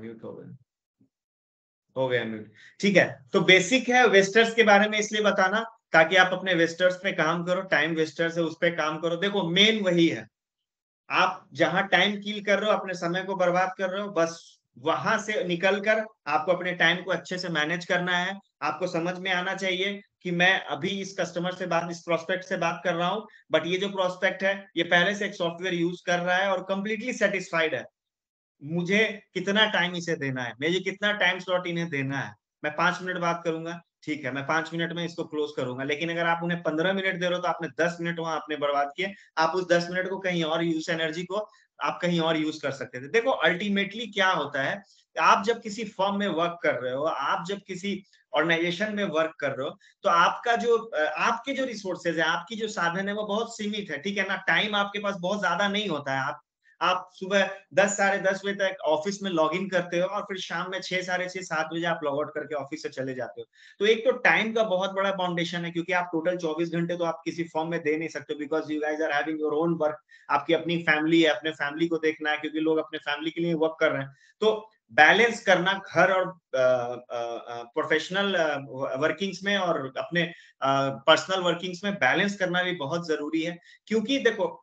म्यूट। ठीक है, तो बेसिक है वेस्टर्स के बारे में इसलिए बताना ताकि आप अपने वेस्टर्स पे काम करो, टाइम वेस्टर्स है उस पे काम करो। देखो मेन वही है, आप जहां टाइम किल कर रहे हो, अपने समय को बर्बाद कर रहे हो, बस वहां से निकलकर आपको अपने टाइम को अच्छे से मैनेज करना है। आपको समझ में आना चाहिए कि मैं अभी इस कस्टमर से बात, इस प्रोस्पेक्ट से बात कर रहा हूं, बट ये जो प्रोस्पेक्ट है ये पहले से एक सॉफ्टवेयर यूज कर रहा है और कंप्लीटली सेटिस्फाइड है। मुझे कितना टाइम इसे देना है, मुझे कितना टाइम स्लॉट इन्हें देना है। मैं 5 मिनट बात करूंगा, ठीक है, मैं 5 मिनट में इसको क्लोज करूंगा, लेकिन अगर आप उन्हें 15 मिनट दे रहे हो तो आपने 10 मिनट वहां आपने बर्बाद किए। आप उस 10 मिनट को कहीं और यूज, एनर्जी को आप कहीं और यूज कर सकते थे। देखो अल्टीमेटली क्या होता है, आप जब किसी फर्म में वर्क कर रहे हो, आप जब किसी ऑर्गेनाइजेशन में वर्क कर रहे हो, तो आपका जो आपके जो रिसोर्सेज है, आपकी जो साधन है वो बहुत सीमित है, ठीक है ना। टाइम आपके पास बहुत ज्यादा नहीं होता है। आप सुबह 10 साढ़े 10 बजे तक ऑफिस में लॉग इन करते हो और फिर शाम में 6 साढ़े 6 7 बजे आप लॉग आउट करके ऑफिस से चले जाते हो। तो एक तो टाइम का बहुत बड़ा फाउंडेशन है, क्योंकि आप टोटल 24 घंटे तो आप किसी फॉर्म में दे नहीं सकते, because you guys are having your own work. आपकी अपनी फैमिली है, अपने फैमिली को देखना है, क्योंकि लोग अपने फैमिली के लिए वर्क कर रहे हैं। तो बैलेंस करना घर और प्रोफेशनल वर्किंग्स में और अपने पर्सनल वर्किंग्स में बैलेंस करना भी बहुत जरूरी है। क्योंकि देखो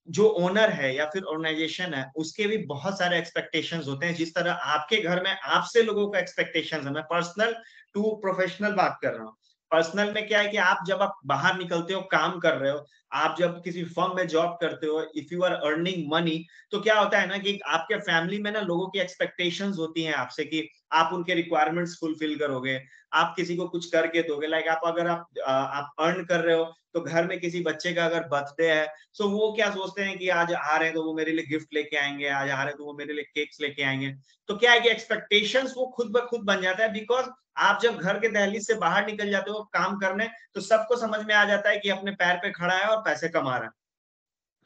जो ओनर है या फिर ऑर्गेनाइजेशन है, उसके भी बहुत सारे एक्सपेक्टेशंस होते हैं। जिस तरह आपके घर में आपसे लोगों का एक्सपेक्टेशंस है, मैं पर्सनल टू प्रोफेशनल बात कर रहा हूँ। पर्सनल में क्या है कि आप जब आप बाहर निकलते हो, काम कर रहे हो, आप जब किसी फर्म में जॉब करते हो, if you are earning money, तो क्या होता है ना कि आपके फैमिली में ना लोगों की एक्सपेक्टेशंस होती हैं आपसे कि आप उनके रिक्वायरमेंट्स फुलफिल करोगे, आप किसी को कुछ करके दोगे। लाइक आप अगर आप अर्न कर रहे हो, तो घर में किसी बच्चे का अगर बर्थडे है, तो वो क्या सोचते हैं कि आज आ रहे हैं तो वो मेरे लिए गिफ्ट लेके आएंगे, आज आ रहे हैं तो वो मेरे लिए केक्स लेके आएंगे। तो क्या है कि एक्सपेक्टेशंस वो खुद ब खुद बन जाता है, बिकॉज आप जब घर के दहलीज से बाहर निकल जाते हो काम करने, तो सबको समझ में आ जाता है कि अपने पैर पे खड़ा है और पैसे कमा रहा है,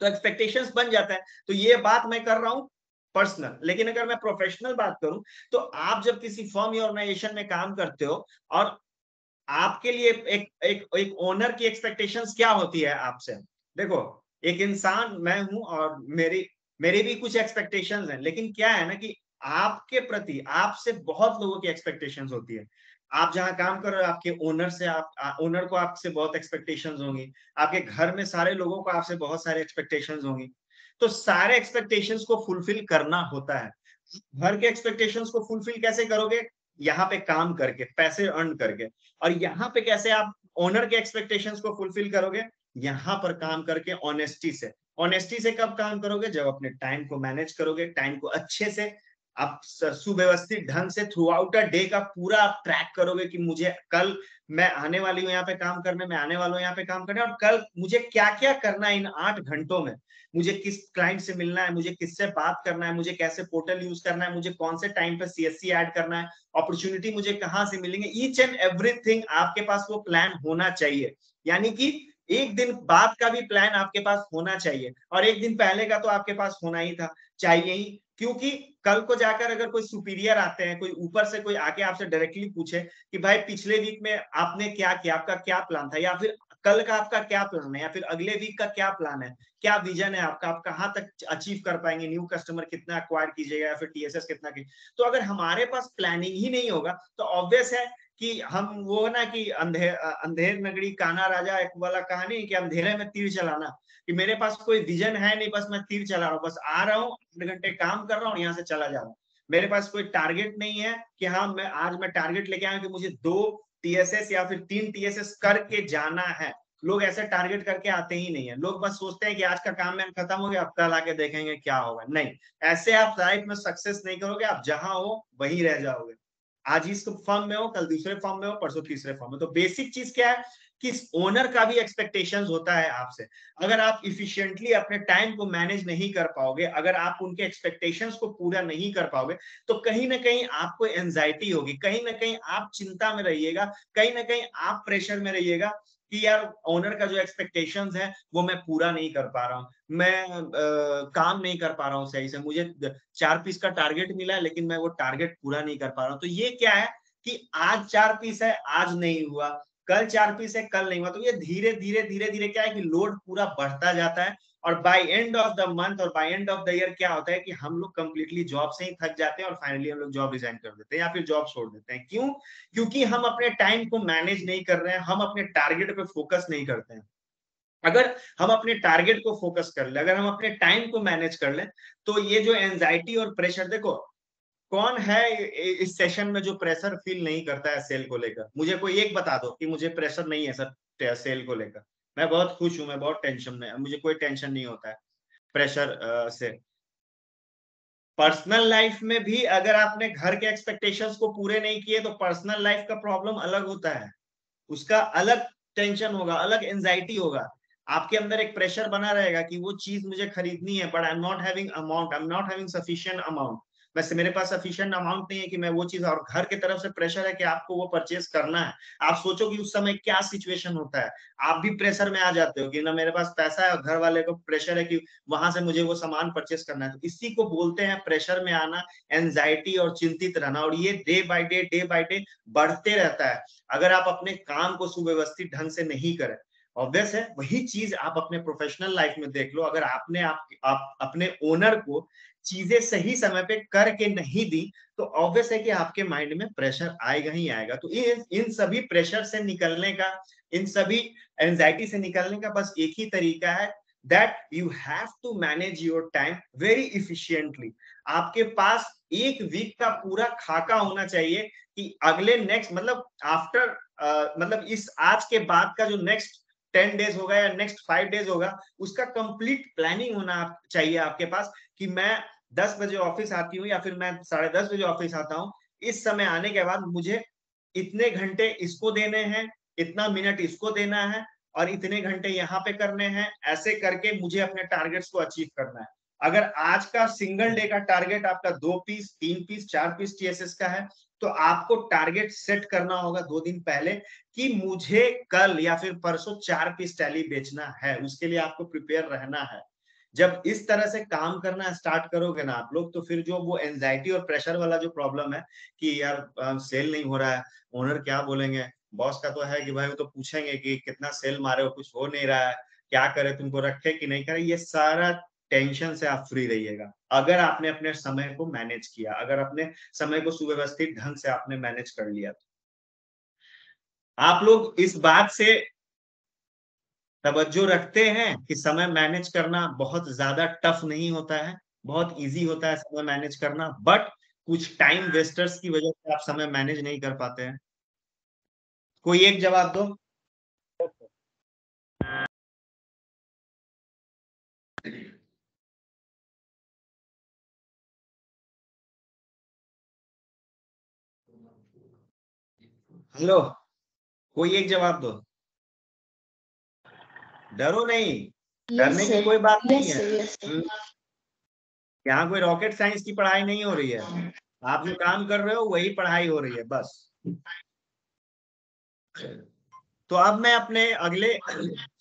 तो एक्सपेक्टेशंस बन जाता है। तो ये बात मैं कर रहा हूँ पर्सनल। लेकिन अगर मैं प्रोफेशनल बात करूं, तो आप जब किसी फर्म या ऑर्गेनाइजेशन में काम करते हो और आपके लिए एक ओनर की एक्सपेक्टेशंस क्या होती है आपसे। देखो एक इंसान मैं हूं और मेरी भी कुछ एक्सपेक्टेशंस हैं, लेकिन क्या है ना कि आपके प्रति आपसे बहुत लोगों की एक्सपेक्टेशंस होती है। आप जहां काम कर रहे हो, आपके ओनर से ओनर को आपसे बहुत एक्सपेक्टेशंस होंगी, आपके घर में सारे लोगों को आपसे बहुत सारे एक्सपेक्टेशंस होंगी। तो सारे एक्सपेक्टेशंस को फुलफिल करना होता है। घर के एक्सपेक्टेशंस को फुलफिल कैसे करोगे? यहाँ पे काम करके, पैसे अर्न करके। और यहाँ पे कैसे आप ओनर के एक्सपेक्टेशंस को फुलफिल करोगे? यहाँ पर काम करके, ऑनेस्टी से। ऑनेस्टी से कब काम करोगे? जब अपने टाइम को मैनेज करोगे, टाइम को अच्छे से आप सुव्यवस्थित ढंग से थ्रू आउट अ डे का पूरा आप ट्रैक करोगे कि मुझे कल मैं आने वाली हूँ यहाँ पे काम करने, मैं आने वाला हूँ यहाँ पे काम करने, और कल मुझे क्या क्या करना है इन 8 घंटों में। मुझे किस क्लाइंट से मिलना है, मुझे किससे बात करना है, मुझे कैसे पोर्टल यूज करना है, मुझे कौन से टाइम पे सीएससी ऐड करना है, अपॉर्चुनिटी मुझे कहाँ से मिलेंगे। ईच एंड एवरीथिंग आपके पास वो प्लान होना चाहिए। यानी कि एक दिन बाद का भी प्लान आपके पास होना चाहिए, और एक दिन पहले का तो आपके पास होना ही था, चाहिए ही। क्योंकि कल को जाकर अगर कोई सुपीरियर आते हैं, कोई ऊपर से कोई आके आपसे डायरेक्टली पूछे कि भाई पिछले वीक में आपने क्या किया, आपका क्या प्लान था, या फिर कल का आपका क्या प्लान है, या फिर अगले वीक का क्या प्लान है, क्या विजन है आपका, आप कहाँ तक अचीव कर पाएंगे, न्यू कस्टमर कितना एक्वायर कीजिएगा, या फिर टीएसएस कितना की। तो अगर हमारे पास प्लानिंग ही नहीं होगा, तो ऑब्वियस है कि हम वो ना कि अंधेर नगरी कान्हा राजा एक वाला कहानी, कि अंधेरे में तीर चलाना, कि मेरे पास कोई विजन है नहीं, बस मैं तीर चला रहा हूँ, बस आ रहा हूँ 8 घंटे काम कर रहा हूँ, यहाँ से चला जा रहा हूँ। मेरे पास कोई टारगेट नहीं है कि हाँ मैं आज मैं टारगेट लेके आया कि मुझे 2 टीएसएस या फिर 3 टीएसएस करके जाना है। लोग ऐसे टारगेट करके आते ही नहीं है। लोग बस सोचते हैं कि आज का काम में खत्म हो गया, अब कल आके देखेंगे क्या होगा। नहीं, ऐसे आप लाइफ में सक्सेस नहीं करोगे। आप जहां हो वहीं रह जाओगे। आज इस फर्म में हो, कल दूसरे फर्म में हो, परसों तीसरे फर्म में। तो बेसिक चीज क्या है कि ओनर का भी एक्सपेक्टेशंस होता है आपसे। अगर आप इफिशिएंटली अपने टाइम को मैनेज नहीं कर पाओगे, अगर आप उनके एक्सपेक्टेशंस को पूरा नहीं कर पाओगे, तो कहीं ना कहीं आपको एंजाइटी होगी, कहीं ना कहीं आप चिंता में रहिएगा, कहीं ना कहीं आप प्रेशर में रहिएगा कि यार ओनर का जो एक्सपेक्टेशंस है वो मैं पूरा नहीं कर पा रहा हूँ, मैं काम नहीं कर पा रहा हूँ सही से, मुझे 4 पीस का टारगेट मिला है लेकिन मैं वो टारगेट पूरा नहीं कर पा रहा हूँ। तो ये क्या है कि आज 4 पीस है, आज नहीं हुआ, कल 4 पीस है, कल नहीं हुआ। तो ये धीरे धीरे धीरे धीरे क्या है कि लोड पूरा बढ़ता जाता है और by end of the month और by end of the year क्या होता है कि हम लोग कंप्लीटली जॉब से ही थक जाते हैं और फाइनली हम लोग जॉब रिजाइन कर देते हैं या फिर जॉब छोड़ देते हैं। क्यों? क्योंकि हम अपने टाइम को मैनेज नहीं कर रहे हैं, हम अपने टारगेट पे फोकस नहीं करते हैं। अगर हम अपने टारगेट को फोकस कर ले, अगर हम अपने टाइम को मैनेज कर लें, तो ये जो एंजाइटी और प्रेशर, देखो कौन है इस सेशन में जो प्रेशर फील नहीं करता है सेल को लेकर? मुझे कोई एक बता दो कि मुझे प्रेशर नहीं है सर सेल को लेकर, मैं बहुत खुश हूं, मैं बहुत टेंशन में, मुझे कोई टेंशन नहीं होता है प्रेशर से। पर्सनल लाइफ में भी अगर आपने घर के एक्सपेक्टेशंस को पूरे नहीं किए तो पर्सनल लाइफ का प्रॉब्लम अलग होता है, उसका अलग टेंशन होगा, अलग एंजाइटी होगा। आपके अंदर एक प्रेशर बना रहेगा कि वो चीज मुझे खरीदनी है, but I am not having amount, I am not having sufficient amount, वैसे मेरे पास सफिशिएंट अमाउंट नहीं है कि मैं वो चीज, और घर की तरफ से प्रेशर है कि आपको वो परचेज करना है। आप सोचो कि उस समय क्या सिचुएशन होता है, आप भी प्रेशर में आ जाते हो कि ना मेरे पास पैसा है, और घर वाले को प्रेशर है कि वहां से मुझे वो सामान परचेज करना है। तो इसी को बोलते हैं प्रेशर में आना, एंजाइटी और चिंतित रहना, और ये डे बाय डे बढ़ते रहता है अगर आप अपने काम को सुव्यवस्थित ढंग से नहीं करें। ऑब्वियस है, वही चीज आप अपने प्रोफेशनल लाइफ में देख लो, अगर आपने आप अपने ओनर को चीजें सही समय पे करके नहीं दी तो ऑब्वियस है कि आपके माइंड में प्रेशर आएगा ही आएगा। तो इन सभी प्रेशर से निकलने का, इन सभी एंजाइटी से निकलने का बस एक ही तरीका है, that you have to manage your time very efficiently. आपके पास एक वीक का पूरा खाका होना चाहिए कि अगले नेक्स्ट मतलब आफ्टर मतलब इस आज के बाद का जो नेक्स्ट 10 डेज होगा या नेक्स्ट 5 डेज होगा, उसका कंप्लीट प्लानिंग होना चाहिए आपके पास कि मैं 10 बजे ऑफिस आती हूँ या फिर मैं 10:30 बजे ऑफिस आता हूँ, इस समय आने के बाद मुझे इतने घंटे इसको देने हैं, इतना मिनट इसको देना है और इतने घंटे यहाँ पे करने हैं, ऐसे करके मुझे अपने टारगेट्स को अचीव करना है। अगर आज का सिंगल डे का टारगेट आपका 2 पीस 3 पीस 4 पीस टीएसएस का है, तो आपको टारगेट सेट करना होगा 2 दिन पहले कि मुझे कल या फिर परसों 4 पीस टैली बेचना है, उसके लिए आपको प्रिपेयर रहना है। जब इस तरह से काम करना स्टार्ट करोगे ना आप लोग, तो फिर जो वो एंजाइटी और प्रेशर वाला जो प्रॉब्लम है कि यार सेल नहीं हो रहा है, ओनर क्या बोलेंगे, बॉस का तो है कि भाई वो तो पूछेंगे कि कितना सेल मारे हो, कुछ हो नहीं रहा है, क्या करे, तुमको रखे कि नहीं करे, ये सारा टेंशन से आप फ्री रहिएगा अगर आपने अपने समय को मैनेज किया, अगर अपने समय को सुव्यवस्थित ढंग से आपने मैनेज कर लिया। तो आप लोग इस बात से तवज्जो रखते हैं कि समय मैनेज करना बहुत ज्यादा टफ नहीं होता है, बहुत इजी होता है समय मैनेज करना, बट कुछ टाइम वेस्टर्स की वजह से आप समय मैनेज नहीं कर पाते हैं। कोई एक जवाब दो। हेलो, कोई एक जवाब दो। डरो नहीं, डरने की कोई बात नहीं है। यहाँ कोई रॉकेट साइंस की पढ़ाई नहीं हो रही है, आप जो काम कर रहे हो वही पढ़ाई हो रही है बस। तो अब मैं अपने अगले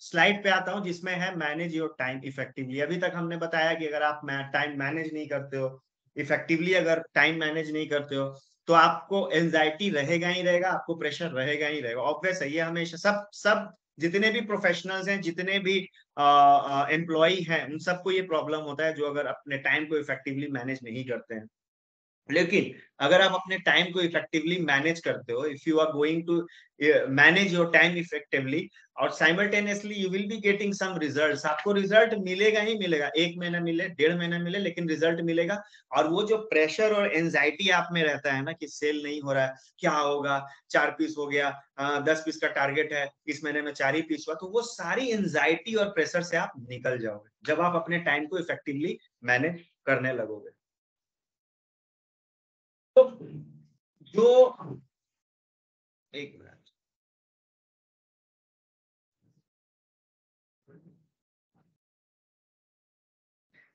स्लाइड पे आता हूँ जिसमें है मैनेज योर टाइम इफेक्टिवली। अभी तक हमने बताया कि अगर आप टाइम मैनेज नहीं करते हो इफेक्टिवली, अगर टाइम मैनेज नहीं करते हो तो आपको एंजाइटी रहेगा ही रहेगा, आपको प्रेशर रहेगा ही रहेगा। ऑब्वियस है, ये हमेशा सब जितने भी प्रोफेशनल्स हैं, जितने भी एम्प्लॉय हैं, उन सबको ये प्रॉब्लम होता है जो अगर अपने टाइम को इफेक्टिवली मैनेज नहीं करते हैं। लेकिन अगर आप अपने टाइम को इफेक्टिवली मैनेज करते हो, if you are going to manage your time effectively और simultaneously you will be getting some results, आपको रिजल्ट मिलेगा ही मिलेगा, 1 महीना मिले 1.5 महीना मिले, लेकिन रिजल्ट मिलेगा। और वो जो प्रेशर और एंजाइटी आप में रहता है ना कि सेल नहीं हो रहा है, क्या होगा, 4 पीस हो गया, 10 पीस का टारगेट है, इस महीने में 4 ही पीस हुआ, तो वो सारी एंजाइटी और प्रेशर से आप निकल जाओगे जब आप अपने टाइम को इफेक्टिवली मैनेज करने लगोगे। तो जो एक मिनट,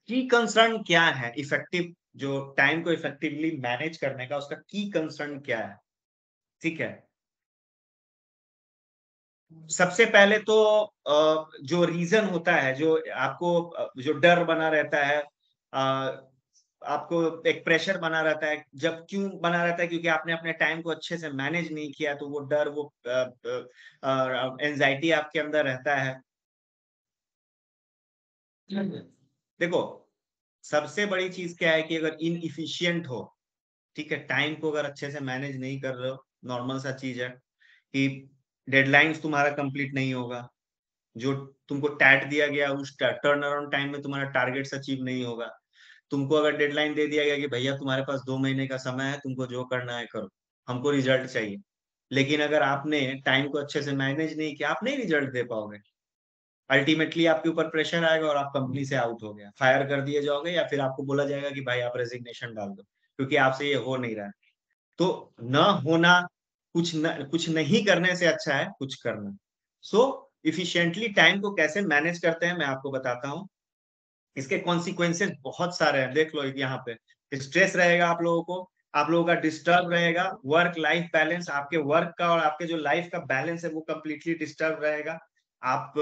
की कंसर्न क्या है इफेक्टिव, जो टाइम को इफेक्टिवली मैनेज करने का उसका की कंसर्न क्या है? ठीक है, सबसे पहले तो जो रीजन होता है, जो आपको जो डर बना रहता है, आपको एक प्रेशर बना रहता है, जब क्यों बना रहता है, क्योंकि आपने अपने टाइम को अच्छे से मैनेज नहीं किया, तो वो डर, वो एंजाइटी आपके अंदर रहता है। देखो सबसे बड़ी चीज क्या है कि अगर इनइफिशियंट हो, ठीक है, टाइम को अगर अच्छे से मैनेज नहीं कर रहे हो, नॉर्मल सा चीज है कि डेडलाइंस तुम्हारा कंप्लीट नहीं होगा, जो तुमको टैट दिया गया उस टर्न अराउंड टाइम में तुम्हारा टारगेट्स अचीव नहीं होगा। तुमको अगर डेडलाइन दे दिया गया कि भैया तुम्हारे पास 2 महीने का समय है, तुमको जो करना है करो, हमको रिजल्ट चाहिए, लेकिन अगर आपने टाइम को अच्छे से मैनेज नहीं किया, आप नहीं रिजल्ट दे पाओगे। अल्टीमेटली आपके ऊपर प्रेशर आएगा और आप कंपनी से आउट हो गया, फायर कर दिए जाओगे, या फिर आपको बोला जाएगा कि भाई आप रेजिग्नेशन डाल दो क्योंकि आपसे ये हो नहीं रहा है। तो न होना, कुछ नहीं करने से अच्छा है कुछ करना। सो इफिशिएंटली टाइम को कैसे मैनेज करते हैं मैं आपको बताता हूँ। इसके कॉन्सिक्वेंसेस बहुत सारे हैं, देख लो यहाँ पे स्ट्रेस रहेगा आप लोगों को, आप लोगों का डिस्टर्ब रहेगा, वर्क लाइफ बैलेंस, आपके वर्क का और आपके जो लाइफ का बैलेंस है वो कंप्लीटली डिस्टर्ब रहेगा। आप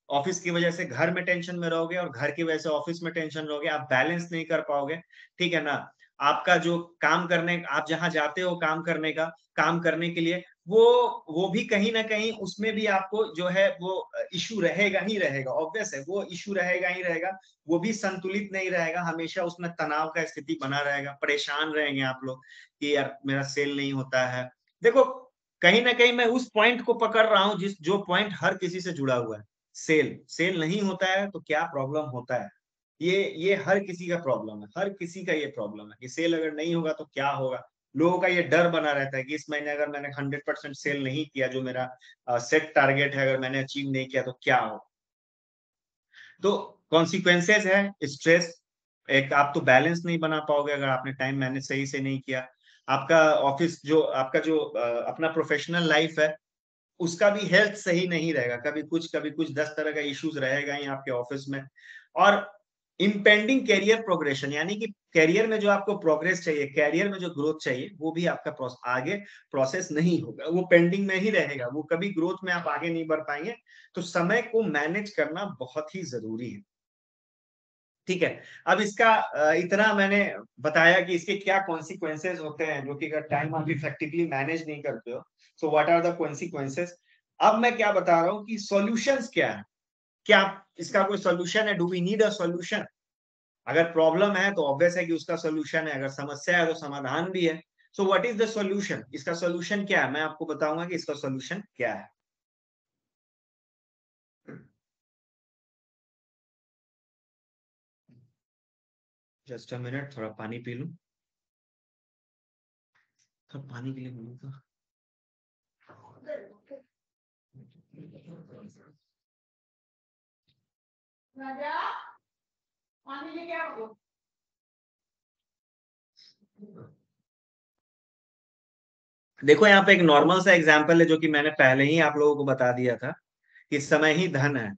ऑफिस की वजह से घर में टेंशन में रहोगे और घर की वजह से ऑफिस में टेंशन रहोगे, आप बैलेंस नहीं कर पाओगे, ठीक है ना। आपका जो काम करने, आप जहां जाते हो काम करने के लिए, वो भी कहीं ना कहीं उसमें भी आपको जो है वो इशू रहेगा ही रहेगा, ऑब्वियस है वो इशू रहेगा ही रहेगा। वो भी संतुलित नहीं रहेगा, हमेशा उसमें तनाव का स्थिति बना रहेगा, परेशान रहेंगे आप लोग कि यार मेरा सेल नहीं होता है। देखो कहीं ना कहीं मैं उस पॉइंट को पकड़ रहा हूँ जो पॉइंट हर किसी से जुड़ा हुआ है। सेल नहीं होता है तो क्या प्रॉब्लम होता है, ये हर किसी का प्रॉब्लम है, हर किसी का ये प्रॉब्लम है कि सेल अगर नहीं होगा तो क्या होगा। लोगों का ये डर बना रहता है कि इस महीने अगर मैंने 100% सेल नहीं किया, जो मेरा सेट टारगेट है, अगर मैंने अचीव नहीं किया तो क्या हो। तो कॉन्सिक्वेंसेस है स्ट्रेस, एक आप तो बैलेंस नहीं बना पाओगे अगर आपने टाइम मैनेज सही से नहीं किया। आपका ऑफिस जो आपका जो अपना प्रोफेशनल लाइफ है उसका भी हेल्थ सही नहीं रहेगा, कभी कुछ 10 तरह का इश्यूज रहेगा ही आपके ऑफिस में। और इम्पेंडिंग कैरियर प्रोग्रेशन, यानी कि कैरियर में जो आपको प्रोग्रेस चाहिए, कैरियर में जो ग्रोथ चाहिए, वो भी आपका आगे प्रोसेस नहीं होगा, वो पेंडिंग में ही रहेगा, वो कभी ग्रोथ में आप आगे नहीं बढ़ पाएंगे। तो समय को मैनेज करना बहुत ही जरूरी है, ठीक है। अब इसका इतना मैंने बताया कि इसके क्या कॉन्सिक्वेंसेस होते हैं, जो कि अगर टाइम आप इफेक्टिवली मैनेज नहीं करते हो, so what are the consequences. अब मैं क्या बता रहा हूँ कि सॉल्यूशंस क्या है, क्या इसका कोई सॉल्यूशन है, do we need a solution. अगर प्रॉब्लम है तो ऑब्वियस है कि उसका सॉल्यूशन है, अगर समस्या है तो समाधान भी है। So what is the solution, इसका सॉल्यूशन क्या है, मैं आपको बताऊंगा कि इसका सॉल्यूशन क्या है। जस्ट अ मिनट, थोड़ा पानी पी लूं, थोड़ा पानी के लिए बोलूंगा। देखो यहाँ पे एक नॉर्मल सा एग्जांपल है जो कि मैंने पहले ही आप लोगों को बता दिया था कि समय ही धन है,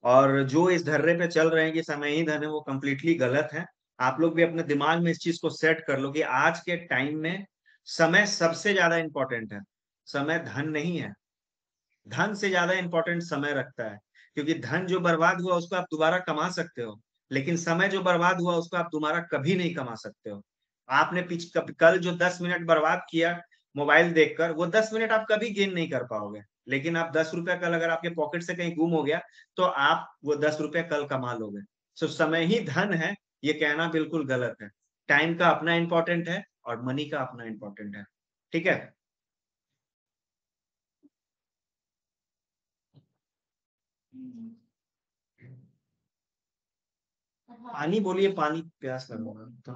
और जो इस धर्रे पे चल रहे हैं कि समय ही धन है, वो कम्प्लीटली गलत है। आप लोग भी अपने दिमाग में इस चीज को सेट कर लो कि आज के टाइम में समय सबसे ज्यादा इंपॉर्टेंट है, समय धन नहीं है। धन से ज्यादा इंपॉर्टेंट समय रखता है, क्योंकि धन जो बर्बाद हुआ उसको आप दोबारा कमा सकते हो, लेकिन समय जो बर्बाद हुआ उसको आप दोबारा कभी नहीं कमा सकते हो। आपने कल जो 10 मिनट बर्बाद किया मोबाइल देखकर, वो 10 मिनट आप कभी गेन नहीं कर पाओगे। लेकिन आप 10 रुपया कल अगर आपके पॉकेट से कहीं गुम हो गया तो आप वो 10 रुपया कल कमा लोगे। सो समय ही धन है, ये कहना बिल्कुल गलत है। टाइम का अपना इंपॉर्टेंट है और मनी का अपना इंपॉर्टेंट है, ठीक है। पानी बोलिए, पानी प्यास लगूंगा तो।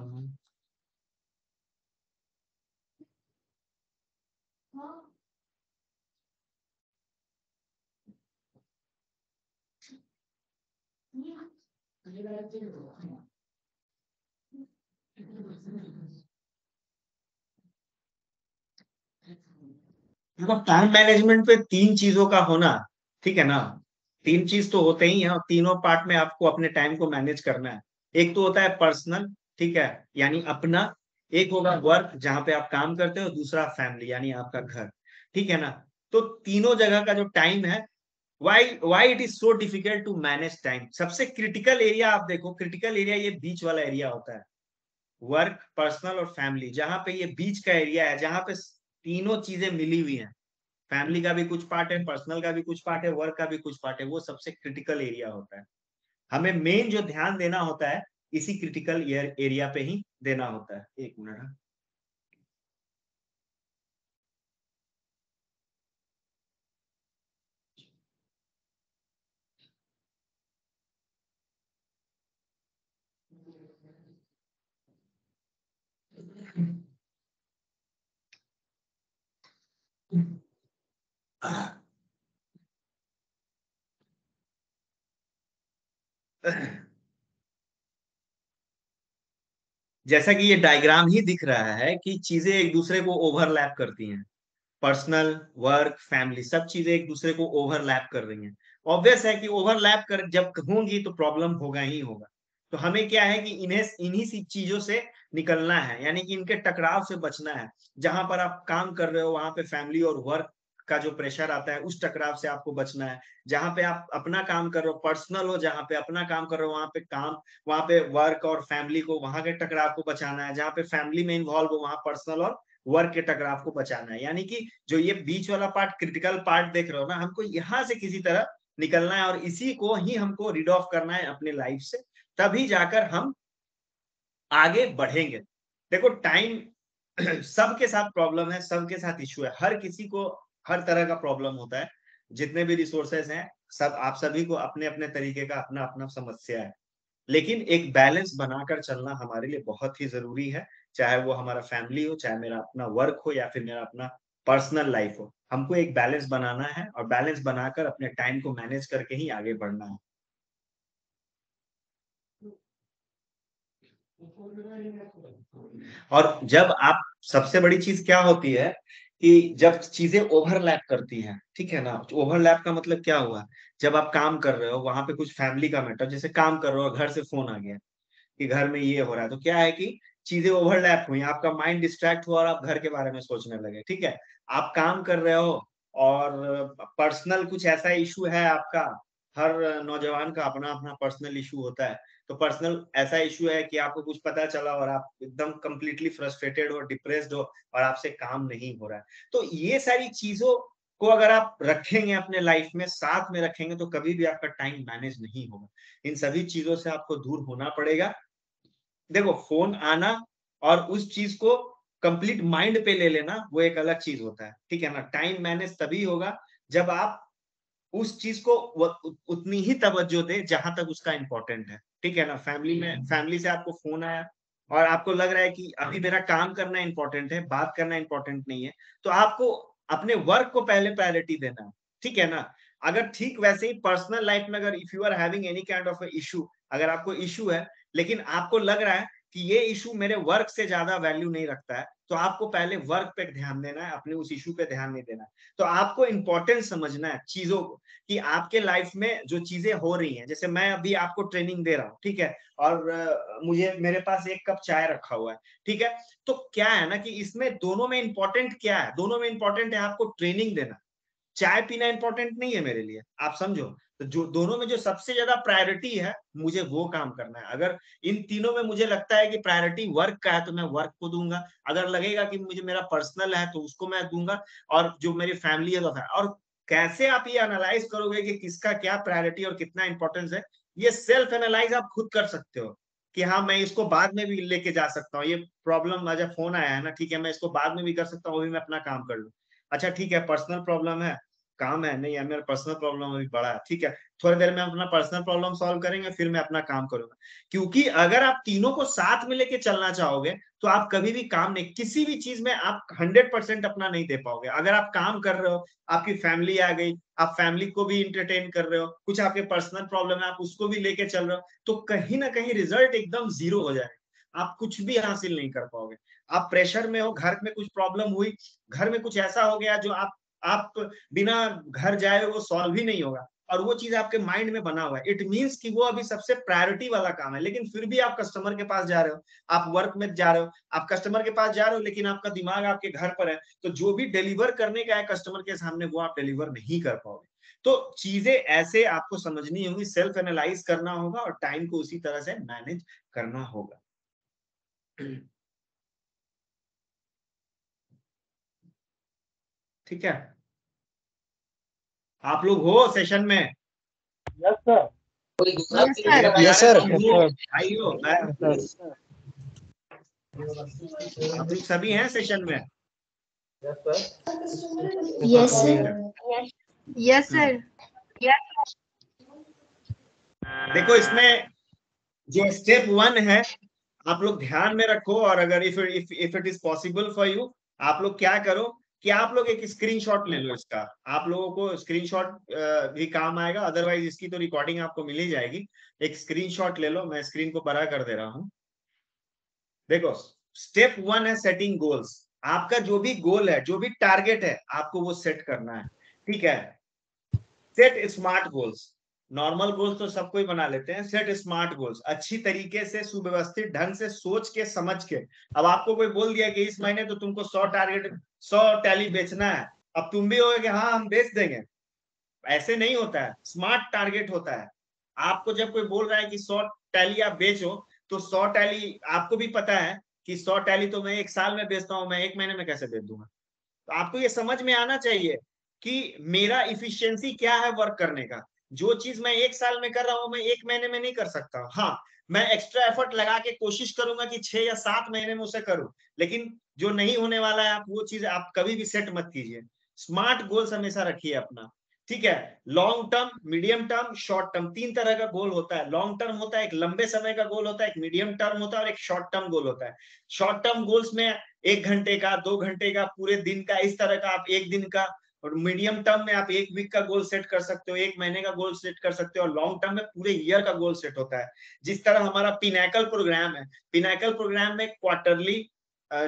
देखो टाइम मैनेजमेंट पे 3 चीजों का होना, ठीक है ना, 3 चीज तो होते ही हैं और तीनों पार्ट में आपको अपने टाइम को मैनेज करना है। एक तो होता है पर्सनल, ठीक है, यानी अपना। एक होगा वर्क जहां पे आप काम करते हो, दूसरा फैमिली यानी आपका घर, ठीक है ना। तो तीनों जगह का जो टाइम है, why it is so difficult to manage time. सबसे क्रिटिकल एरिया आप देखो, क्रिटिकल एरिया ये बीच वाला एरिया होता है, वर्क, पर्सनल और फैमिली। जहां पे ये बीच का एरिया है, जहां पे तीनों चीजें मिली हुई हैं, फैमिली का भी कुछ पार्ट है, पर्सनल का भी कुछ पार्ट है, वर्क का भी कुछ पार्ट है, वो सबसे क्रिटिकल एरिया होता है। हमें मेन जो ध्यान देना होता है इसी क्रिटिकल एरिया पे ही देना होता है। एक मिनट। जैसा कि ये डायग्राम ही दिख रहा है कि चीजें एक दूसरे को ओवरलैप करती हैं। पर्सनल, वर्क, फैमिली सब चीजें एक दूसरे को ओवरलैप कर रही हैं। ऑब्वियस है कि ओवरलैप कर जब होंगी तो प्रॉब्लम होगा ही होगा। तो हमें क्या है कि इन्हें इन्हीं सी चीजों से निकलना है, यानी कि इनके टकराव से बचना है। जहां पर आप काम कर रहे हो वहां पे फैमिली और वर्क का जो प्रेशर आता है उस टकराव से आपको बचना है। जहां पे आप अपना काम कर रहे हो, पर्सनल हो, जहां पे अपना काम कर रहे हो वहां पे काम, वहां पे वर्क और फैमिली को, वहां के टकराव को बचाना है। जहां पे फैमिली में इन्वॉल्व हो वहां पर्सनल और वर्क के टकराव को बचाना है। यानी कि जो ये बीच वाला पार्ट, क्रिटिकल पार्ट देख रहे हो ना, हमको यहाँ से किसी तरह निकलना है और इसी को ही हमको रीड ऑफ करना है अपने लाइफ से, तभी जाकर हम आगे बढ़ेंगे। देखो टाइम सबके साथ प्रॉब्लम है, सबके साथ इश्यू है, हर किसी को हर तरह का प्रॉब्लम होता है। जितने भी रिसोर्सेस हैं सब, आप सभी को अपने अपने तरीके का अपना अपना समस्या है। लेकिन एक बैलेंस बनाकर चलना हमारे लिए बहुत ही जरूरी है। चाहे वो हमारा फैमिली हो, चाहे मेरा अपना वर्क हो, या फिर मेरा अपना पर्सनल लाइफ हो, हमको एक बैलेंस बनाना है और बैलेंस बनाकर अपने टाइम को मैनेज करके ही आगे बढ़ना है। और जब आप, सबसे बड़ी चीज क्या होती है कि जब चीजें ओवरलैप करती हैं, ठीक है ना, ओवरलैप का मतलब क्या हुआ, जब आप काम कर रहे हो वहां पे कुछ फैमिली का मैटर, जैसे काम कर रहे हो घर से फोन आ गया कि घर में ये हो रहा है, तो क्या है कि चीजें ओवरलैप हुई, आपका माइंड डिस्ट्रैक्ट हुआ और आप घर के बारे में सोचने लगे। ठीक है, आप काम कर रहे हो और पर्सनल कुछ ऐसा इशू है आपका, हर नौजवान का अपना अपना पर्सनल इशू होता है। तो पर्सनल ऐसा इशू है कि आपको कुछ पता चला और आप एकदम कंप्लीटली फ्रस्ट्रेटेड हो, डिप्रेस्ड हो और आपसे काम नहीं हो रहा है। तो ये सारी चीजों को अगर आप रखेंगे अपने लाइफ में, साथ में रखेंगे, तो कभी भी आपका टाइम मैनेज नहीं होगा। इन सभी चीजों से आपको दूर होना पड़ेगा। देखो फोन आना और उस चीज को कंप्लीट माइंड पे ले लेना वो एक अलग चीज होता है, ठीक है ना। टाइम मैनेज तभी होगा जब आप उस चीज को उतनी ही तवज्जो दे जहां तक उसका इंपॉर्टेंट है, ठीक है ना। फैमिली में, फैमिली से आपको फोन आया और आपको लग रहा है कि अभी मेरा काम करना इंपॉर्टेंट है, बात करना इंपॉर्टेंट नहीं है, तो आपको अपने वर्क को पहले प्रायोरिटी देना है, ठीक है ना। अगर ठीक वैसे ही पर्सनल लाइफ में अगर if you are having any kind of issue, अगर आपको इशू है लेकिन आपको लग रहा है कि ये इशू मेरे वर्क से ज्यादा वैल्यू नहीं रखता है, तो आपको पहले वर्क पे ध्यान देना है, अपने उस इशू पे ध्यान नहीं देना है। तो आपको इंपॉर्टेंस समझना है चीजों को, कि आपके लाइफ में जो चीजें हो रही हैं, जैसे मैं अभी आपको ट्रेनिंग दे रहा हूँ, ठीक है, और मुझे मेरे पास एक कप चाय रखा हुआ है, ठीक है। तो क्या है ना कि इसमें दोनों में इंपॉर्टेंट क्या है, दोनों में इंपॉर्टेंट है आपको ट्रेनिंग देना। चाय पीना इंपॉर्टेंट नहीं है मेरे लिए, आप समझो। तो जो दोनों में जो सबसे ज्यादा प्रायोरिटी है, मुझे वो काम करना है। अगर इन तीनों में मुझे लगता है कि प्रायोरिटी वर्क का है तो मैं वर्क को दूंगा, अगर लगेगा कि मुझे मेरा पर्सनल है तो उसको मैं दूंगा, और जो मेरी फैमिली है तो है। और कैसे आप ये एनालाइज करोगे कि किसका क्या प्रायोरिटी और कितना इंपॉर्टेंस है, ये सेल्फ एनालाइज आप खुद कर सकते हो कि हाँ मैं इसको बाद में भी लेके जा सकता हूँ, ये प्रॉब्लम मुझे फोन आया है ना, ठीक है, मैं इसको बाद में भी कर सकता हूँ, वो भी मैं अपना काम कर लूँ। अच्छा ठीक है, पर्सनल प्रॉब्लम है, काम है, नहीं है मेरा पर्सनल प्रॉब्लम अभी बड़ा है, ठीक है, थोड़ी देर में अपना पर्सनल प्रॉब्लम सॉल्व करेंगे, फिर मैं अपना काम करूंगा। क्योंकि अगर आप तीनों को साथ में लेके चलना चाहोगे तो आप कभी भी काम नहीं, किसी भी चीज में आप 100% अपना नहीं दे पाओगे। अगर आप काम कर रहे हो, आपकी फैमिली आ गई, आप फैमिली को भी इंटरटेन कर रहे हो, कुछ आपके पर्सनल प्रॉब्लम है आप उसको भी लेके चल रहे हो, तो कहीं ना कहीं रिजल्ट एकदम जीरो हो जाएगा, आप कुछ भी हासिल नहीं कर पाओगे। आप प्रेशर में हो, घर में कुछ प्रॉब्लम हुई, घर में कुछ ऐसा हो गया जो आप बिना घर जाए वो सॉल्व ही नहीं होगा, और वो चीज आपके माइंड में बना हुआ है, इट मींस कि वो अभी सबसे प्रायोरिटी वाला काम है। लेकिन फिर भी आप कस्टमर के पास जा रहे हो, आप वर्क में जा रहे हो, आप कस्टमर के पास जा रहे हो, लेकिन आपका दिमाग आपके घर पर है, तो जो भी डिलीवर करने का है कस्टमर के सामने वो आप डिलीवर नहीं कर पाओगे। तो चीजें ऐसे आपको समझनी होगी, सेल्फ एनालाइज करना होगा और टाइम को उसी तरह से मैनेज करना होगा। ठीक है, आप लोग हो सेशन में? Yes sir. Yes sir. भाइयों आप लोग सभी हैं सेशन में? Yes sir. Yes sir. देखो इसमें जो स्टेप 1 है आप लोग ध्यान में रखो, और अगर if it is possible for you, आप लोग क्या करो कि आप लोग एक स्क्रीनशॉट ले लो इसका। आप लोगों को स्क्रीनशॉट भी काम आएगा, अदरवाइज इसकी तो रिकॉर्डिंग आपको मिल ही जाएगी। एक स्क्रीनशॉट ले लो, मैं स्क्रीन को बड़ा कर दे रहा हूं। देखो स्टेप 1 है सेटिंग गोल्स। आपका जो भी गोल है, जो भी टारगेट है, आपको वो सेट करना है। ठीक है, set smart goals. Normal goals तो सब कोई बना लेते हैं, सेट स्मार्ट गोल्स। अच्छी तरीके से सुव्यवस्थित ढंग से सोच के समझ के। अब आपको कोई बोल दिया कि इस महीने तो तुमको 100 टैली बेचना है, अब तुम भी होगे कि हाँ हम बेच देंगे। ऐसे नहीं होता है, स्मार्ट टारगेट होता है। आपको जब कोई बोल रहा है कि 100 टैली आप बेचो, तो 100 टैली आपको भी पता है कि 100 टैली तो मैं 1 साल में बेचता हूं, मैं 1 महीने में कैसे बेच दूंगा। तो आपको ये समझ में आना चाहिए कि मेरा इफिशियंसी क्या है वर्क करने का। जो चीज मैं 1 साल में कर रहा हूं, मैं 1 महीने में नहीं कर सकता। हाँ, मैं एक्स्ट्रा एफर्ट लगा के कोशिश करूंगा कि 6 या 7 महीने में उसे करूं, लेकिन जो नहीं होने वाला है आप वो चीज आप कभी भी सेट मत कीजिए। स्मार्ट गोल्स हमेशा रखिए अपना। ठीक है, long term, medium term, short term, 3 तरह का गोल होता है। लॉन्ग टर्म होता है, एक लंबे समय का गोल होता है, एक मीडियम टर्म होता है और एक शॉर्ट टर्म गोल होता है। शॉर्ट टर्म गोल्स में 1 घंटे का, 2 घंटे का, पूरे दिन का, इस तरह का आप 1 दिन का। और मीडियम टर्म में आप 1 वीक का गोल सेट कर सकते हो, 1 महीने का गोल सेट कर सकते हो, और लॉन्ग टर्म में पूरे ईयर का गोल सेट होता है। जिस तरह हमारा पिनैकल प्रोग्राम है, पिनैकल प्रोग्राम में क्वार्टरली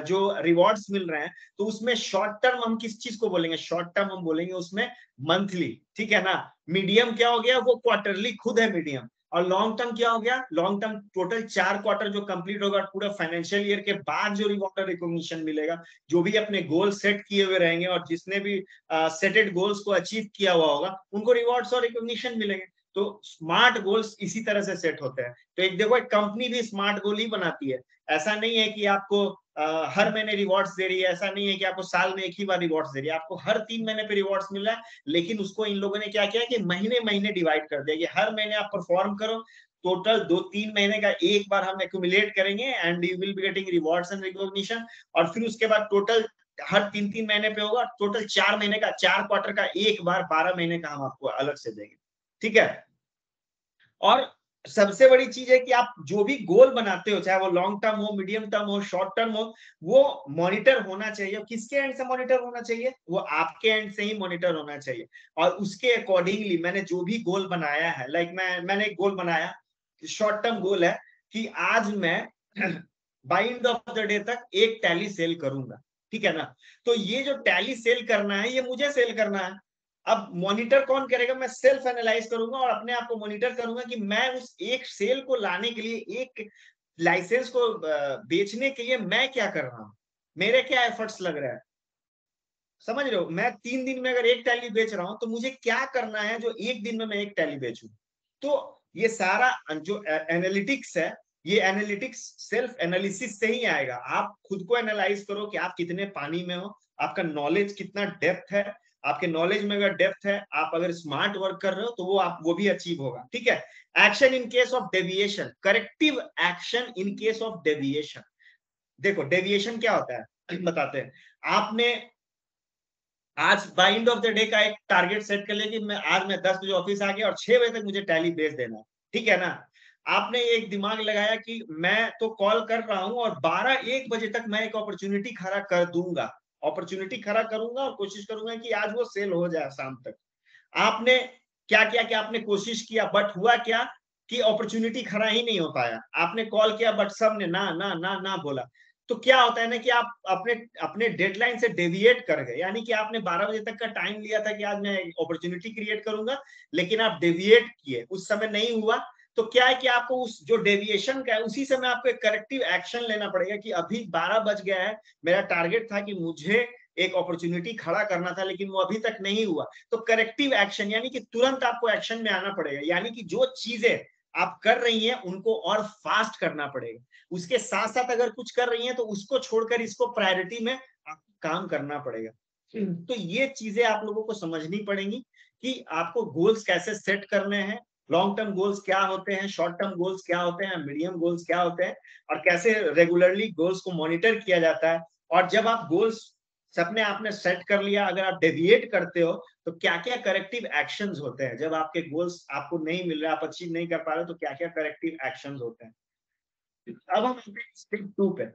जो रिवॉर्ड्स मिल रहे हैं, तो उसमें शॉर्ट टर्म हम किस चीज को बोलेंगे? शॉर्ट टर्म हम बोलेंगे उसमें मंथली। ठीक है ना। मीडियम क्या हो गया? वो क्वार्टरली खुद है मीडियम। और लॉन्ग टर्म क्या हो गया? लॉन्ग टर्म टोटल 4 क्वार्टर जो कंप्लीट होगा पूरा फाइनेंशियल ईयर के बाद जो रिवॉर्ड रिकॉग्निशन मिलेगा, जो भी अपने गोल सेट किए हुए रहेंगे और जिसने भी सेटेड गोल्स को अचीव किया हुआ होगा, उनको रिवॉर्ड्स और रिकॉग्निशन मिलेंगे। तो स्मार्ट गोल्स इसी तरह से सेट होते हैं। तो एक देखो, एक कंपनी भी स्मार्ट गोल ही बनाती है। ऐसा नहीं है कि आपको हर महीने रिवॉर्ड्स दे रही है, ऐसा नहीं है कि आपको साल में 1 ही बार रिवॉर्ड्स दे रही है, आपको हर 3 महीने पे रिवॉर्ड्स मिल रहा है। लेकिन उसको इन लोगों ने क्या किया कि महीने महीने डिवाइड कर दिया कि हर महीने आप परफॉर्म करो, टोटल 2-3 महीने का एक बार हम एक्यूमुलेट करेंगे and you will be getting rewards and recognition. और फिर उसके बाद टोटल हर 3-3 महीने पे होगा, टोटल 4 महीने का, 4 क्वार्टर का एक बार 12 महीने का हम आपको अलग से देंगे। ठीक है। और सबसे बड़ी चीज है कि आप जो भी गोल बनाते हो, चाहे वो लॉन्ग टर्म हो, मीडियम टर्म हो, शॉर्ट टर्म हो, वो मॉनिटर होना चाहिए। किसके एंड से मॉनिटर होना चाहिए? वो आपके एंड से ही मॉनिटर होना चाहिए। और उसके अकॉर्डिंगली मैंने जो भी गोल बनाया है, लाइक मैंने एक गोल बनाया, शॉर्ट टर्म गोल है कि आज मैं by end of the day तक 1 टैली सेल करूंगा। ठीक है ना। तो ये जो टैली सेल करना है, ये मुझे सेल करना है। अब मॉनिटर कौन करेगा? मैं सेल्फ एनालाइज करूंगा और अपने आप को मॉनिटर करूंगा कि मैं उस एक सेल को लाने के लिए, एक लाइसेंस को बेचने के लिए मैं क्या कर रहा हूं, मेरे क्या एफर्ट्स लग रहा है। समझ रहे हो? मैं 3 दिन में अगर 1 टैली बेच रहा हूं, तो मुझे क्या करना है जो 1 दिन में मैं 1 टैली बेचूं। तो ये सारा जो एनालिटिक्स है, ये एनालिटिक्स सेल्फ एनालिसिस से ही आएगा। आप खुद को एनालाइज करो कि आप कितने पानी में हो, आपका नॉलेज कितना डेप्थ है। आपके नॉलेज में अगर डेप्थ है, आप अगर स्मार्ट वर्क कर रहे हो, तो वो भी अचीव होगा। ठीक है। Action in case of deviation, corrective action in case of deviation. देखो डेविएशन क्या होता है बताते हैं। आपने आज by end of the day का एक टारगेट सेट कर लिया कि आज मैं 10 बजे ऑफिस आ गया और 6 बजे तक मुझे टैली बेच देना। ठीक है ना। आपने एक दिमाग लगाया कि मैं तो कॉल कर रहा हूं और 12-1 बजे तक मैं एक अपॉर्चुनिटी खड़ा कर दूंगा, अपॉर्चुनिटी खड़ा करूंगा और कोशिश करूंगा कि आज वो सेल हो जाए शाम तक। आपने क्या किया कि आपने कोशिश किया, बट हुआ क्या कि अपॉर्चुनिटी खड़ा ही नहीं हो पाया। आपने कॉल किया बट सब ने ना ना ना ना बोला। तो क्या होता है ना कि आप अपने अपने डेडलाइन से डेविएट कर गए। यानी कि आपने 12 बजे तक का टाइम लिया था कि आज मैं अपॉर्चुनिटी क्रिएट करूंगा, लेकिन आप डेविएट किए, उस समय नहीं हुआ। तो क्या है कि आपको उस जो डेविएशन का है, उसी समय आपको एक करेक्टिव एक्शन लेना पड़ेगा कि अभी 12 बज गया है, मेरा टारगेट था कि मुझे एक अपॉर्चुनिटी खड़ा करना था, लेकिन वो अभी तक नहीं हुआ। तो करेक्टिव एक्शन यानी कि तुरंत आपको एक्शन में आना पड़ेगा। यानी कि जो चीजें आप कर रही हैं उनको और फास्ट करना पड़ेगा। उसके साथ साथ अगर कुछ कर रही हैं तो उसको छोड़कर इसको प्रायोरिटी में काम करना पड़ेगा। तो ये चीजें आप लोगों को समझनी पड़ेंगी कि आपको गोल्स कैसे सेट करने हैं, लॉन्ग टर्म गोल्स क्या होते हैं, शॉर्ट टर्म गोल्स क्या होते हैं, मीडियम गोल्स क्या होते हैं, और कैसे रेगुलरली गोल्स को मॉनिटर किया जाता है। और जब आप गोल्स अपने आपने सेट कर लिया, अगर आप डेविएट करते हो तो क्या क्या करेक्टिव एक्शंस होते हैं। जब आपके गोल्स आपको नहीं मिल रहा, आप अचीव नहीं कर पा रहे, तो क्या क्या करेक्टिव एक्शंस होते हैं। अब हम स्टेप 2 पे।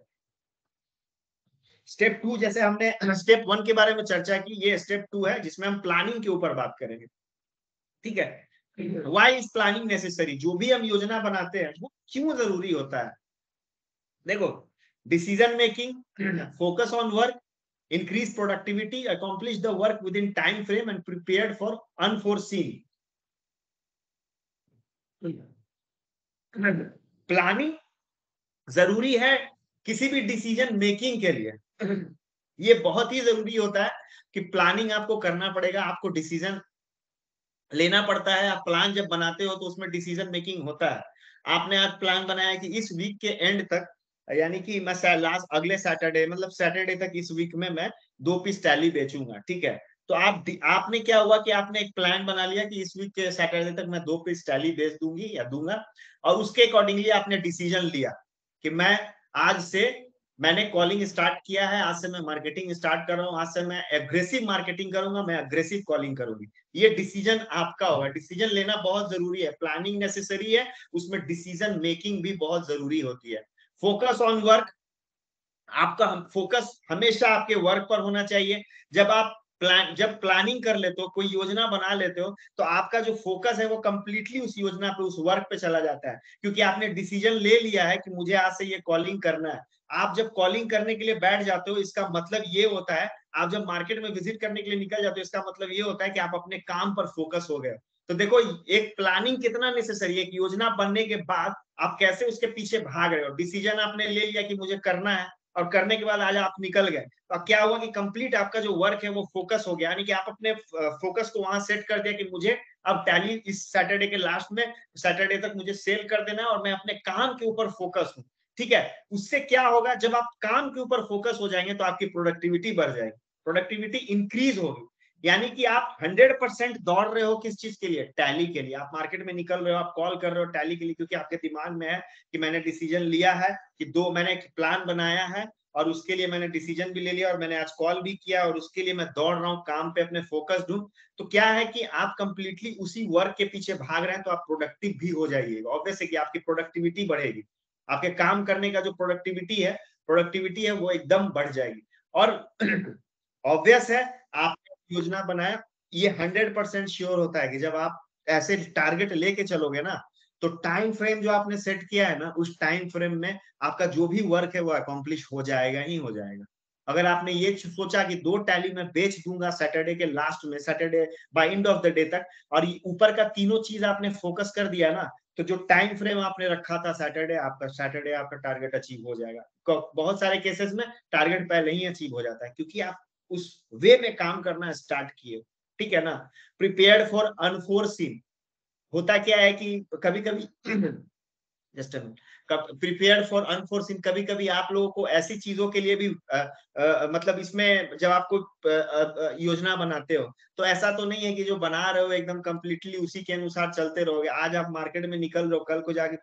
स्टेप 2 जैसे हमने स्टेप 1 के बारे में चर्चा की, ये स्टेप 2 है जिसमें हम प्लानिंग के ऊपर बात करेंगे। ठीक है, व्हाई इज प्लानिंग नेसेसरी। जो भी हम योजना बनाते हैं वो क्यों जरूरी होता है। देखो, decision making, focus on work, increase productivity, accomplish the work within time frame and prepared for unforeseen. Planning जरूरी है किसी भी डिसीजन मेकिंग के लिए। ये बहुत ही जरूरी होता है कि प्लानिंग आपको करना पड़ेगा, आपको डिसीजन लेना पड़ता है। आप प्लान जब बनाते हो तो उसमें डिसीजन मेकिंग होता है। आपने आज प्लान बनाया कि इस वीक के एंड तक, यानी कि मैं लास्ट अगले सैटरडे, मतलब सैटरडे तक इस वीक में मैं 2 पीस टैली बेचूंगा। ठीक है, तो आपने क्या हुआ कि आपने एक प्लान बना लिया कि इस वीक के सैटरडे तक मैं 2 पीस टैली बेच दूंगी या दूंगा, और उसके अकॉर्डिंगली आपने डिसीजन लिया कि मैं आज से मैंने कॉलिंग स्टार्ट किया है, आज से मैं मार्केटिंग स्टार्ट कर रहा हूँ, आज से मैं एग्रेसिव मार्केटिंग करूंगा, मैं एग्रेसिव कॉलिंग करूंगी। ये डिसीजन आपका होगा। डिसीजन लेना बहुत जरूरी है, प्लानिंग नेसेसरी है, उसमें डिसीजन मेकिंग भी बहुत जरूरी होती है। फोकस ऑन वर्क, आपका फोकस हमेशा आपके वर्क पर होना चाहिए। जब प्लानिंग कर लेते हो, कोई योजना बना लेते हो, तो आपका जो फोकस है वो कंप्लीटली उस योजना पे, उस वर्क पे चला जाता है, क्योंकि आपने डिसीजन ले लिया है कि मुझे आज से ये कॉलिंग करना है। आप जब कॉलिंग करने के लिए बैठ जाते हो, इसका मतलब ये होता है, आप जब मार्केट में विजिट करने के लिए निकल जाते हो, इसका मतलब ये होता है कि आप अपने काम पर फोकस हो गए। तो देखो, एक प्लानिंग कितना नेसेसरी है, एक योजना बनने के बाद आप कैसे उसके पीछे भाग रहे हो। डिसीजन आपने ले लिया कि मुझे करना है, और करने के बाद आज आप निकल गए, तो क्या हुआ कि कंप्लीट आपका जो वर्क है वो फोकस हो गया, यानी कि आप अपने फोकस को वहां सेट कर दिया कि मुझे अब टैली इस सैटरडे के लास्ट में, सैटरडे तक मुझे सेल कर देना है और मैं अपने काम के ऊपर फोकस हूँ। ठीक है, उससे क्या होगा, जब आप काम के ऊपर फोकस हो जाएंगे तो आपकी प्रोडक्टिविटी बढ़ जाएगी, प्रोडक्टिविटी इंक्रीज होगी। यानी कि आप 100% दौड़ रहे हो किस चीज के लिए, टैली के लिए। आप मार्केट में निकल रहे हो, आप कॉल कर रहे हो टैली के लिए, क्योंकि आपके दिमाग में है कि मैंने डिसीजन लिया है कि मैंने एक प्लान बनाया है और उसके लिए मैंने डिसीजन भी ले लिया और मैंने आज कॉल भी किया और उसके लिए मैं दौड़ रहा हूँ, काम पे अपने फोकस दूं। तो क्या है कि आप कंप्लीटली उसी वर्क के पीछे भाग रहे हैं, तो आप प्रोडक्टिव भी हो जाइएगा। ऑब्वियस है कि आपकी प्रोडक्टिविटी बढ़ेगी, आपके काम करने का जो प्रोडक्टिविटी है वो एकदम बढ़ जाएगी। और ऑब्वियस है, आपने योजना बनाया, ये 100% श्योर होता है कि जब आप ऐसे टारगेट लेके चलोगे ना, तो टाइम फ्रेम जो आपने सेट किया है ना, उस टाइम फ्रेम में आपका जो भी वर्क है वो अकॉम्प्लिश हो जाएगा ही हो जाएगा। अगर आपने ये सोचा कि 2 टैली में बेच दूंगा सैटरडे के लास्ट में, Saturday by end of the day तक, और ऊपर का तीनों चीज आपने फोकस कर दिया ना, तो जो टाइम फ्रेम आपने रखा था सैटरडे आपका टारगेट अचीव हो जाएगा। बहुत सारे केसेस में टारगेट पहले ही अचीव हो जाता है, क्योंकि आप उस वे में काम करना स्टार्ट किए। ठीक है ना। प्रिपेयर्ड फॉर अनफोर्सीन, होता क्या है कि कभी कभी जस्ट प्रिपेयर फॉर अनफोर्सिन, कभी कभी आप लोगों को ऐसी चीजों के लिए भी मतलब इसमें जब आपको योजना बनाते हो, तो ऐसा तो नहीं है कि जो बना रहे हो एकदम कंप्लीटली उसी के अनुसार चलते रहोगे। आज आप मार्केट में निकल रहे हो, कल को जाके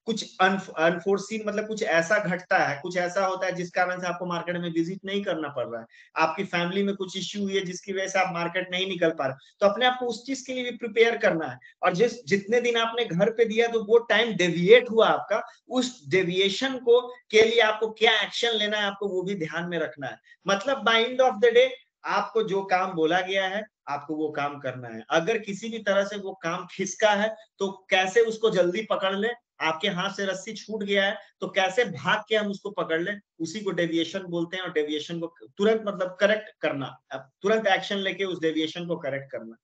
कुछ अनफोर्सिन, मतलब कुछ ऐसा घटता है, कुछ ऐसा होता है जिस कारण से आपको मार्केट में विजिट नहीं करना पड़ रहा है, आपकी फैमिली में कुछ इश्यू हुई है जिसकी वजह से आप मार्केट नहीं निकल पा रहे, तो अपने आपको उस चीज के लिए भी प्रिपेयर करना है। और जितने दिन आपने घर पे दिया, तो वो टाइम डेविएट हुआ आपका, उस डेविएशन को के लिए आपको क्या एक्शन लेना है, आपको वो भी ध्यान में रखना है। मतलब by end of the day आपको जो काम बोला गया है आपको वो काम करना है। अगर किसी भी तरह से वो काम खिसका है तो कैसे उसको जल्दी पकड़ ले, आपके हाथ से रस्सी छूट गया है तो कैसे भाग के हम उसको पकड़ ले, उसी को डेविएशन बोलते हैं। और डेविएशन को तुरंत मतलब करेक्ट करना, तुरंत एक्शन लेके उस डेविएशन को करेक्ट करना।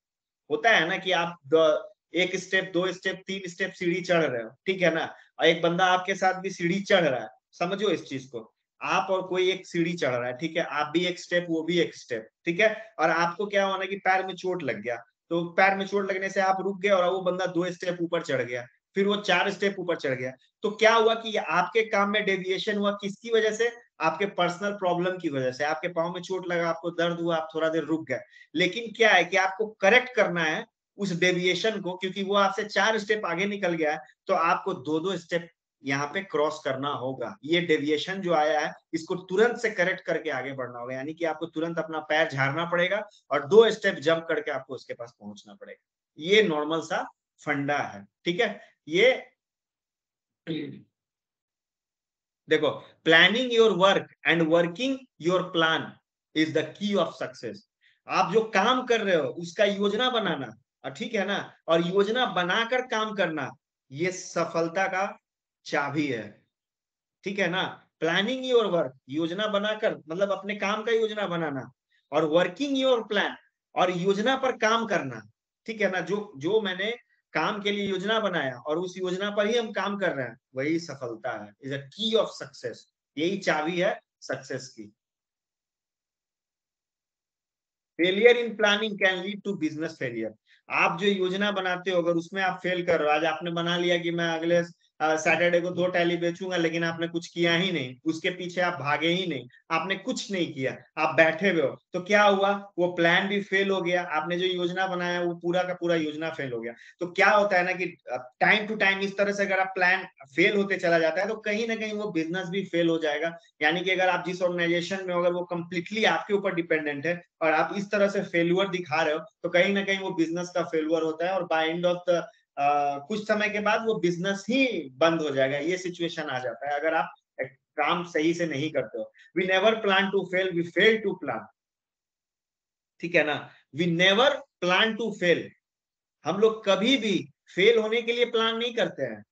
होता है ना कि आप 1 स्टेप 2 स्टेप 3 स्टेप सीढ़ी चढ़ रहे हो, ठीक है ना, और एक बंदा आपके साथ भी सीढ़ी चढ़ रहा है, समझो इस चीज को। आप और कोई एक सीढ़ी चढ़ रहा है, ठीक है, आप भी एक स्टेप वो भी एक स्टेप, ठीक है, और आपको क्या होना कि पैर में चोट लग गया, तो पैर में चोट लगने से आप रुक गए और वो बंदा 2 स्टेप ऊपर चढ़ गया, फिर वो 4 स्टेप ऊपर चढ़ गया। तो क्या हुआ कि आपके काम में डेविएशन हुआ, किसकी वजह से, आपके पर्सनल प्रॉब्लम की वजह से। आपके पाँव में चोट लगा, आपको दर्द हुआ, आप थोड़ा देर रुक गए, लेकिन क्या है कि आपको करेक्ट करना है उस डेविएशन को, क्योंकि वो आपसे 4 स्टेप आगे निकल गया है, तो आपको 2-2 स्टेप यहाँ पे क्रॉस करना होगा। ये डेविएशन जो आया है इसको तुरंत से करेक्ट करके आगे बढ़ना होगा, यानी कि आपको तुरंत अपना पैर झाड़ना पड़ेगा और 2 स्टेप जंप करके आपको उसके पास पहुंचना पड़ेगा। ये नॉर्मल सा फंडा है, ठीक है। ये देखो, planning your work and working your plan is the key of success. आप जो काम कर रहे हो उसका योजना बनाना, ठीक है ना, और योजना बनाकर काम करना, ये सफलता का चाबी है, ठीक है ना। प्लानिंग योर वर्क, योजना बनाकर मतलब अपने काम का योजना बनाना, और वर्किंग योर प्लान, और योजना पर काम करना, ठीक है ना। जो जो मैंने काम के लिए योजना बनाया और उस योजना पर ही हम काम कर रहे हैं, वही सफलता है, इज अ की ऑफ सक्सेस। यही चाबी है सक्सेस की। Failure in planning can lead to business failure. आप जो योजना बनाते हो अगर उसमें आप फेल कर रहे हो, आज आपने बना लिया कि मैं अगले सैटरडे को 2 टैली बेचूंगा, लेकिन आपने कुछ किया ही नहीं, उसके पीछे आप भागे ही नहीं, आपने कुछ नहीं किया, आप बैठे हुए हो, तो क्या हुआ, वो प्लान भी फेल हो गया। आपने जो योजना बनाया वो पूरा का पूरा योजना फेल हो गया। तो क्या होता है ना कि टाइम टू टाइम इस तरह से अगर आप प्लान फेल होते चला जाता है तो कहीं ना कहीं वो बिजनेस भी फेल हो जाएगा। यानी कि अगर आप जिस ऑर्गेनाइजेशन में, अगर वो कंप्लीटली आपके ऊपर डिपेंडेंट है और आप इस तरह से फेल्यूर दिखा रहे हो, तो कहीं ना कहीं वो बिजनेस का फेल्यूर होता है, और बाय एंड ऑफ द कुछ समय के बाद वो बिजनेस ही बंद हो जाएगा। ये सिचुएशन आ जाता है अगर आप काम सही से नहीं करते हो। We never plan to fail, we fail to plan, ठीक है ना। We never plan to fail, हम लोग कभी भी फेल होने के लिए प्लान नहीं करते हैं,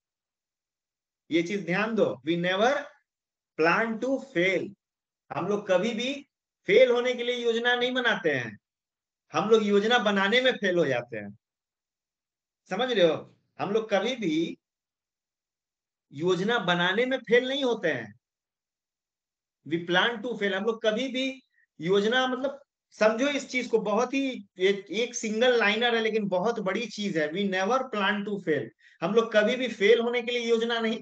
ये चीज ध्यान दो। We never plan to fail, हम लोग कभी भी फेल होने के लिए योजना नहीं बनाते हैं, हम लोग योजना बनाने में फेल हो जाते हैं, समझ रहे हो। हम लोग कभी भी योजना बनाने में फेल नहीं होते हैं, वी प्लान टू फेल। हम लोग कभी भी योजना, मतलब समझो इस चीज को, बहुत ही एक सिंगल लाइनर है लेकिन बहुत बड़ी चीज है। We never plan to fail, हम लोग कभी भी फेल होने के लिए योजना नहीं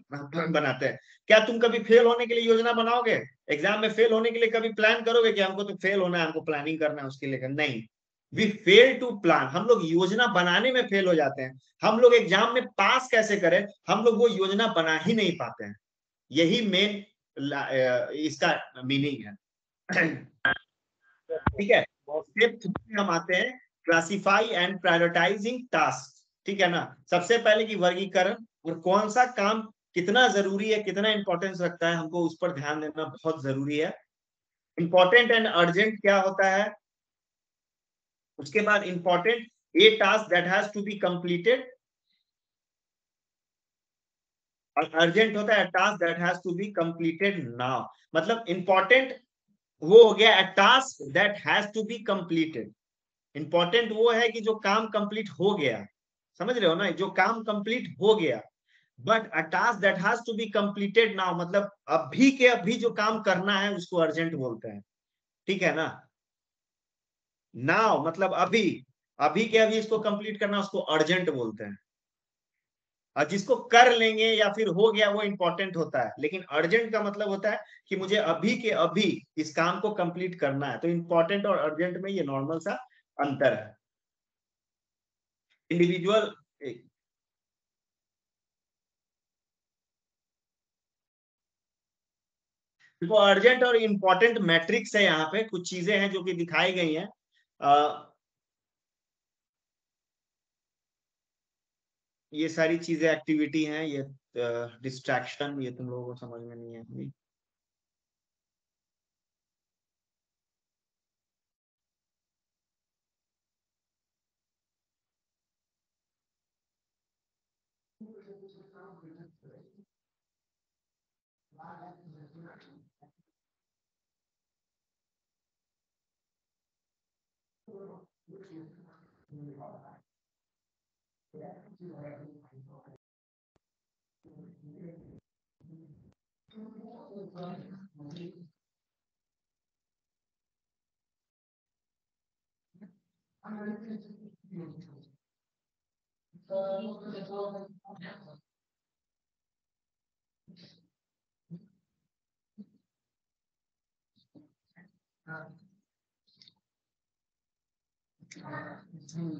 बनाते हैं। क्या तुम कभी फेल होने के लिए योजना बनाओगे? एग्जाम में फेल होने के लिए कभी प्लान करोगे कि हमको तो फेल होना है, हमको प्लानिंग करना है उसके लिए? नहीं, वी फेल टू प्लान, हम लोग योजना बनाने में फेल हो जाते हैं। हम लोग एग्जाम में पास कैसे करें, हम लोग वो योजना बना ही नहीं पाते हैं। यही मेन इसका मीनिंग है, ठीक है। स्टेप 3 में हम आते हैं, क्लासिफाई एंड प्रायोरिटाइजिंग टास्क, ठीक है ना। सबसे पहले की वर्गीकरण, और कौन सा काम कितना जरूरी है, कितना इंपॉर्टेंस रखता है, हमको उस पर ध्यान देना बहुत जरूरी है। इंपॉर्टेंट एंड अर्जेंट क्या होता है, उसके बाद important, a task that has to be completed, और अर्जेंट होता है task that has to be completed now. मतलब इंपॉर्टेंट वो हो गया task that has to be completed, important वो है कि जो काम कंप्लीट हो गया, समझ रहे हो ना, जो काम कंप्लीट हो गया। But a task that has to be completed now, मतलब अभी के अभी जो काम करना है उसको अर्जेंट बोलते हैं, ठीक है ना। नाउ मतलब अभी, अभी के अभी इसको कंप्लीट करना उसको अर्जेंट बोलते हैं। और जिसको कर लेंगे या फिर हो गया वो इंपॉर्टेंट होता है, लेकिन अर्जेंट का मतलब होता है कि मुझे अभी के अभी इस काम को कंप्लीट करना है। तो इंपॉर्टेंट और अर्जेंट में ये नॉर्मल सा अंतर है। इंडिविजुअल, देखो अर्जेंट और इम्पोर्टेंट मैट्रिक्स है, यहाँ पे कुछ चीजें हैं जो कि दिखाई गई हैं। ये सारी चीजें एक्टिविटी हैं, ये डिस्ट्रैक्शन, ये तुम लोगों को समझ में नहीं है।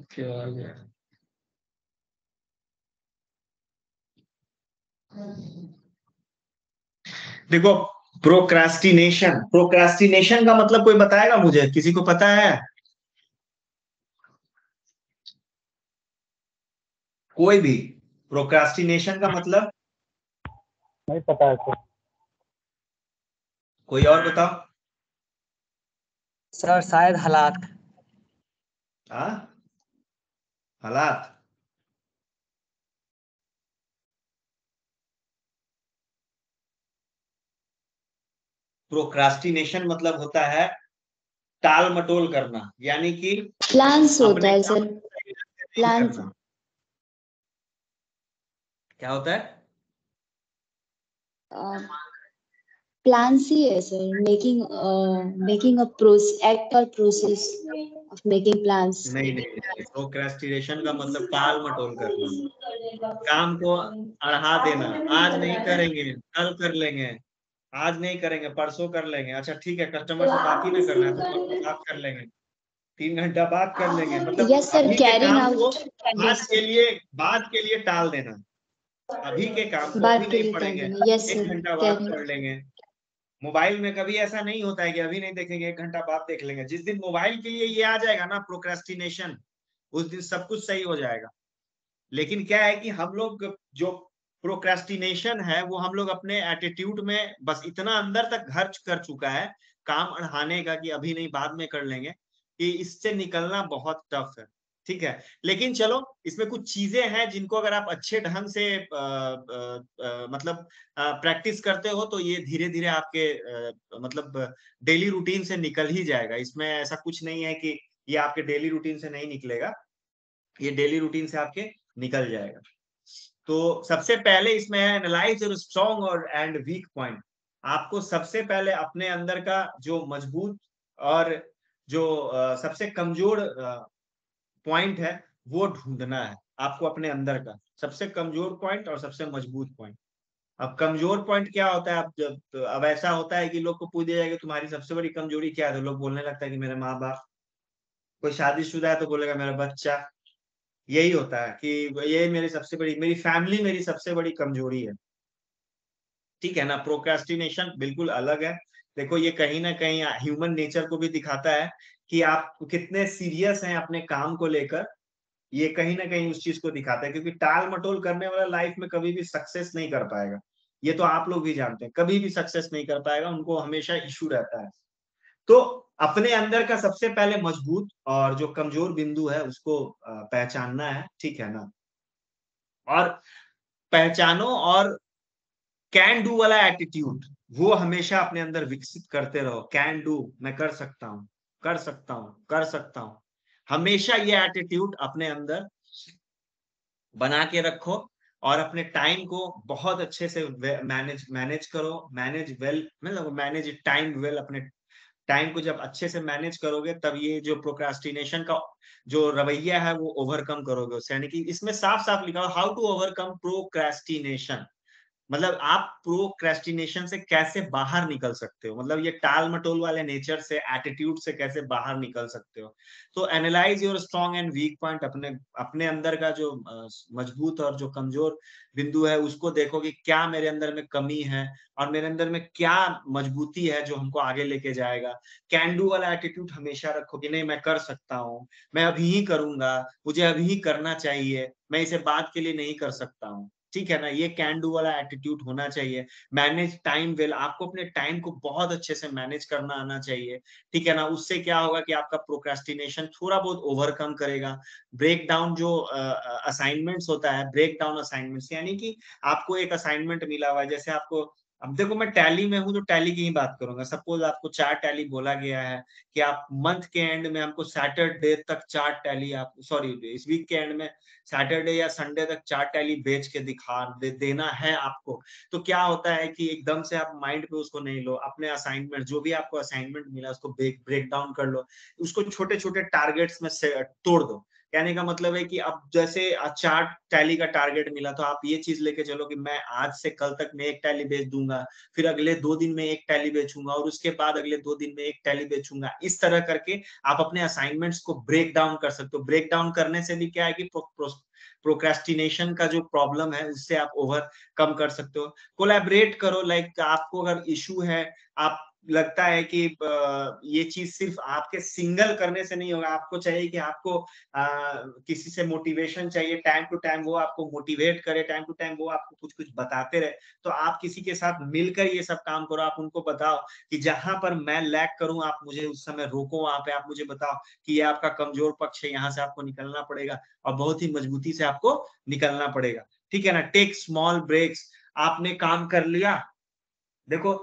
क्या आ गया? देखो, प्रोक्रास्टिनेशन, प्रोक्रास्टिनेशन का मतलब कोई बताएगा मुझे? किसी को पता है? कोई भी? प्रोक्रास्टिनेशन का मतलब नहीं पता है तो। कोई और बताओ। सर शायद हालात। हाँ, हालात। प्रोक्रास्टिनेशन मतलब होता है टाल मटोल करना, यानी कि प्लान्स होता अपने है काम सर, को नहीं प्लान करना। क्या होता है? प्लान्स ही है सर, मेकिंग अ एक्ट और प्रोसेस ऑफ मेकिंग प्लान्स। नहीं नहीं, प्रोक्रास्टिनेशन का मतलब टाल मटोल करना, काम को अढ़ा देना। आज नहीं करेंगे, कल कर लेंगे, आज नहीं करेंगे परसों कर लेंगे, अच्छा ठीक है कस्टमर से बात ही ना करना है तो परसों बात कर लेंगे, 3 घंटा बात कर लेंगे। मतलब यस सर, अभी के कैरिंग काम को आउट। बाद के लिए टाल देना। अभी के काम को अभी बात के नहीं लिए टाइम पढ़ेंगे, देना, यस एक सर, घंटा बाद कैरिंग। पढ़ लेंगे। मोबाइल में कभी ऐसा नहीं होता है कि अभी नहीं देखेंगे, 1 घंटा बाद देख लेंगे। जिस दिन मोबाइल के लिए ये आ जाएगा ना प्रोक्रेस्टिनेशन, उस दिन सब कुछ सही हो जाएगा। लेकिन क्या है कि हम लोग जो प्रोक्रेस्टिनेशन है वो हम लोग अपने एटीट्यूड में बस इतना अंदर तक घर कर चुका है काम अढ़ाने का कि अभी नहीं बाद में कर लेंगे, कि इससे निकलना बहुत टफ है। ठीक है, लेकिन चलो इसमें कुछ चीजें हैं जिनको अगर आप अच्छे ढंग से मतलब प्रैक्टिस करते हो तो ये धीरे धीरे आपके मतलब डेली रूटीन से निकल ही जाएगा। इसमें ऐसा कुछ नहीं है कि ये आपके डेली रूटीन से नहीं निकलेगा, ये डेली रूटीन से आपके निकल जाएगा। तो सबसे पहले इसमें है एनालाइज योर स्ट्रॉन्ग और एंड वीक पॉइंट। आपको सबसे पहले अपने अंदर का जो मजबूत और जो सबसे कमजोर पॉइंट है वो ढूंढना है। आपको अपने अंदर का सबसे कमजोर पॉइंट और सबसे मजबूत पॉइंट। अब कमजोर पॉइंट क्या होता है? अब जब अब ऐसा होता है कि लोग को पूछ दिया जाएगा तुम्हारी सबसे बड़ी कमजोरी क्या है, तो लोग बोलने लगता है कि मेरे माँ बाप। कोई शादीशुदा है तो बोलेगा मेरा बच्चा। यही होता है कि ये मेरी फैमिली मेरी सबसे बड़ी कमजोरी है। ठीक है ना? प्रोक्रेस्टिनेशन बिल्कुल अलग है। देखो ये कहीं ना कहीं ह्यूमन नेचर को भी दिखाता है कि आप कितने सीरियस हैं अपने काम को लेकर। ये कहीं ना कहीं उस चीज को दिखाता है, क्योंकि टाल मटोल करने वाला लाइफ में कभी भी सक्सेस नहीं कर पाएगा। ये तो आप लोग भी जानते हैं, कभी भी सक्सेस नहीं कर पाएगा, उनको हमेशा इशू रहता है। तो अपने अंदर का सबसे पहले मजबूत और जो कमजोर बिंदु है उसको पहचानना है। ठीक है ना? और पहचानो और कैन डू वाला एटीट्यूड वो हमेशा अपने अंदर विकसित करते रहो। कैन डू, मैं कर सकता हूँ, कर सकता हूँ, कर सकता हूँ। हमेशा ये एटीट्यूड अपने अंदर बना के रखो और अपने टाइम को बहुत अच्छे से मैनेज करो। मैनेज वेल, मतलब मैनेज टाइम वेल। अपने टाइम को जब अच्छे से मैनेज करोगे तब ये जो प्रोक्रास्टिनेशन का जो रवैया है वो ओवरकम करोगे उससे। यानी कि इसमें साफ साफ लिखा हो हाउ टू ओवरकम प्रोक्रास्टिनेशन, मतलब आप प्रोक्रेस्टिनेशन से कैसे बाहर निकल सकते हो, मतलब ये टाल मटोल वाले नेचर से, एटीट्यूड से कैसे बाहर निकल सकते हो। तो analyse your strong and weak point. अपने अपने अंदर का जो मजबूत और जो कमजोर बिंदु है उसको देखो कि क्या मेरे अंदर में कमी है और मेरे अंदर में क्या मजबूती है जो हमको आगे लेके जाएगा। कैन डू वाला एटीट्यूड हमेशा रखो कि नहीं मैं कर सकता हूँ, मैं अभी ही करूंगा, मुझे अभी ही करना चाहिए, मैं इसे बाद के लिए नहीं कर सकता हूँ। ठीक है ना? ये कैन डू वाला एटीट्यूड होना चाहिए। मैनेज टाइम वेल, आपको अपने टाइम को बहुत अच्छे से मैनेज करना आना चाहिए। ठीक है ना? उससे क्या होगा कि आपका प्रोक्रेस्टिनेशन थोड़ा बहुत ओवरकम करेगा। ब्रेक डाउन जो असाइनमेंट्स होता है, ब्रेक डाउन असाइनमेंट्स, यानी कि आपको एक असाइनमेंट मिला हुआ है, जैसे आपको, अब देखो मैं टैली में हूँ तो टैली की ही बात करूंगा। सपोज आपको 4 टैली बोला गया है कि आप मंथ के एंड में हमको सैटरडे तक 4 टैली, आप सॉरी इस वीक के एंड में सैटरडे या संडे तक 4 टैली बेच के देना है आपको। तो क्या होता है कि एकदम से आप माइंड पे उसको नहीं लो। अपने असाइनमेंट, जो भी आपको असाइनमेंट मिला उसको ब्रेक डाउन कर लो, उसको छोटे छोटे टारगेट्स में से तोड़ दो। कहने का मतलब है कि अब जैसे 4 टैली का टारगेट मिला तो आप ये चीज लेके चलो कि मैं आज से कल तक में 1 टैली बेच दूंगा, फिर अगले 2 दिन में 1 टैली बेचूंगा और उसके बाद अगले 2 दिन में 1 टैली बेचूंगा। इस तरह करके आप अपने असाइनमेंट्स को ब्रेक डाउन कर सकते हो। ब्रेक डाउन करने से भी क्या है कि प्रोक्रेस्टिनेशन का जो प्रॉब्लम है उससे आप ओवरकम कर सकते हो। कोलैबोरेट करो, लाइक आपको अगर इशू है, आप लगता है कि ये चीज सिर्फ आपके सिंगल करने से नहीं होगा, आपको चाहिए कि आपको किसी से मोटिवेशन चाहिए, टाइम टू टाइम वो आपको मोटिवेट करे, टाइम टू टाइम वो आपको कुछ कुछ बताते रहे, तो आप किसी के साथ मिलकर ये सब काम करो। आप उनको बताओ कि जहां पर मैं लैग करूं आप मुझे उस समय रोको, वहां पे आप मुझे बताओ कि ये आपका कमजोर पक्ष है, यहाँ से आपको निकलना पड़ेगा और बहुत ही मजबूती से आपको निकलना पड़ेगा। ठीक है ना। Take small breaks. आपने काम कर लिया, देखो